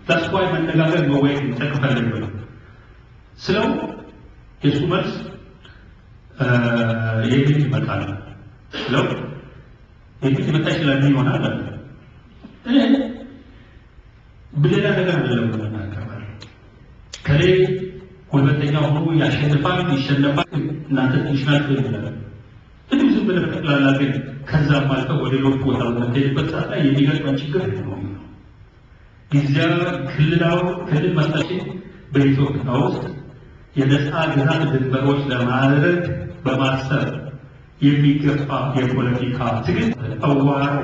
That's why መነጋገር መወያየት ይጠቅማል ነው ስለው የሱ መልስ የግድ ይመጣል ስለው የግድ ይመጣ ይችላል ይሆናል ብሌላ ነገር አይደለም ምናገራል ከሌ ሁለተኛ ሆኖ ያሸንፋል ይሸነፋል እናንተ ትንሽናችሁ ይላል እንዴ ዝም ብለህ ተቀላላ ግን ከዛም አልፈው ወደ ሌሎች ቦታዎች መጥተህበት ሰዓት ላይ የሚገጥመን ችግር ነው ጊዜያዊ ክልል መስጠት በኢትዮጵያ ውስጥ የነፃ ግዛት ድንበሮች ለማድረግ በማሰብ የሚገፋ የፖለቲካ ትግል አዋሮ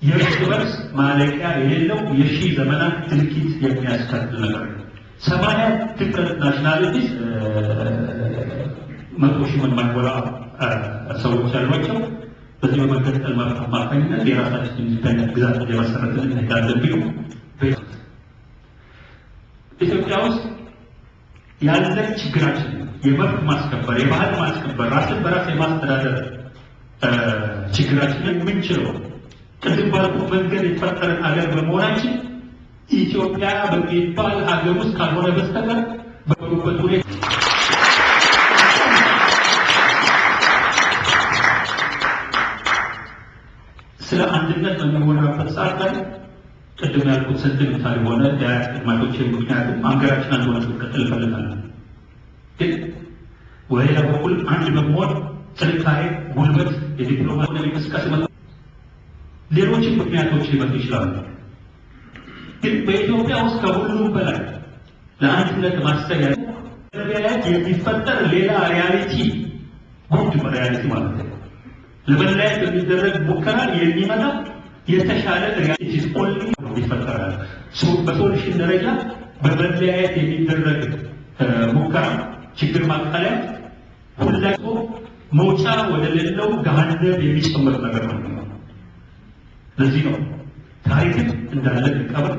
የእርስ በርስ ማለቂያ የሌለው የሺህ ዘመናት ድርጊት የሚያስከትል ነገር ነው። 80 ዲፍረንት ናሽናሊቲስ 100 ሺህ የማይሞላ ሰዎች ያሏቸው በዚህ በመገንጠል መብት አማካኝነት የራሳችን ኢንዲፔንደንት ግዛት የመሰረትን እንሄዳለን ቢሉ ኢትዮጵያ ውስጥ ያለ ችግራችን የመብት ማስከበር፣ የባህል ማስከበር፣ ራስን በራስ የማስተዳደር ችግራችንን የምንችለው ቅድም ባልኩት መንገድ የተፈጠረን ሀገር በመሆናችን ኢትዮጵያ በሚባል ሀገር ውስጥ ካልሆነ በስተቀር በሩበት ሁኔታ ስለ አንድነት በሚወራበት ሰዓት ላይ ቅድም ያልኩት ሰንቲሜንታል የሆነ የቅድማቶችን ምክንያቱም ሀገራችን አንድ ሆነ ስትቀጥል እፈልጋለሁ። ግን ወሌላ በኩል አንድ በመሆን ጥንካሬ፣ ጉልበት፣ የዲፕሎማሲ እንቅስቃሴ ሌሎችን ምክንያቶች ሊመጡ ይችላሉ። ግን በኢትዮጵያ ውስጥ ከሁሉም በላይ ለአንድነት ማሰብ ለመለያየት የሚፈጠር ሌላ ሪያሊቲ ጉድ ሪያሊቲ ማለት ነው። ለመለያየት የሚደረግ ሙከራ የሚመጣ የተሻለ ሪያሊቲ ኦንሊ ይፈጠራል። በሶሉሽን ደረጃ በመለያየት የሚደረግ ሙከራ ችግር ማቃለያ ሁላችሁ መውጫ ወደ ሌላው ገሃነም የሚጨምር ነገር ነው። ለዚህ ነው ታሪክን እንዳለ እንቀበል፣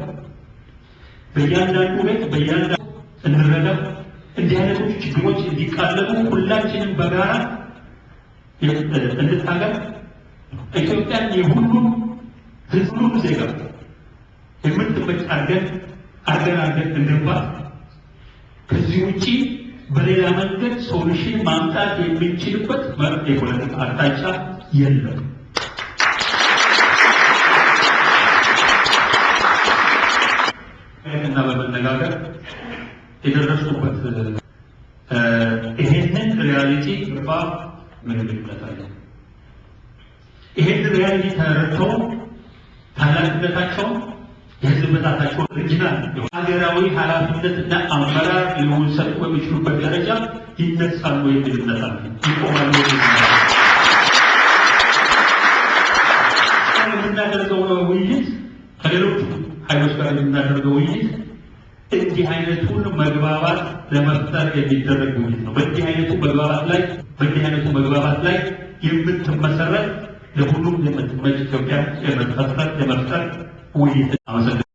በእያንዳንዱ ቤት በእያንዳንዱ እንረዳ፣ እንዲህ አይነቶቹ ችግሮች እንዲቃለሉ ሁላችንም በጋራ እንድታገል ኢትዮጵያን የሁሉም ህዝቡም ዜጋ የምትመጭ አድርገን እንገንባት። ከዚህ ውጪ በሌላ መንገድ ሶሉሽን ማምጣት የምንችልበት የፖለቲካ አቅጣጫ የለም። እና በመነጋገር የደረሱበት ይሄንን ሪያሊቲ ግባ ምን ይልበታል? ይሄንን ሪያሊቲ ተረድተው ታላቅነታቸው የህዝብ ብዛታቸው ኦሪጂናል ሀገራዊ ኃላፊነትና አመራር ሊወሰዱ በሚችሉበት ደረጃ ይነሳሉ የሚል እምነት አለ። ይቆማሉ። የምናደርገው ውይይት ከሌሎቹ ኃይሎች ጋር የምናደርገው ውይይት እንዲህ አይነቱን መግባባት ለመፍጠር የሚደረግ ውይይት ነው። በእንዲህ አይነቱ መግባባት ላይ የምትመሰረት ለሁሉም የምትመች ኢትዮጵያ የመፍጠር ውይይት። አመሰግናለሁ።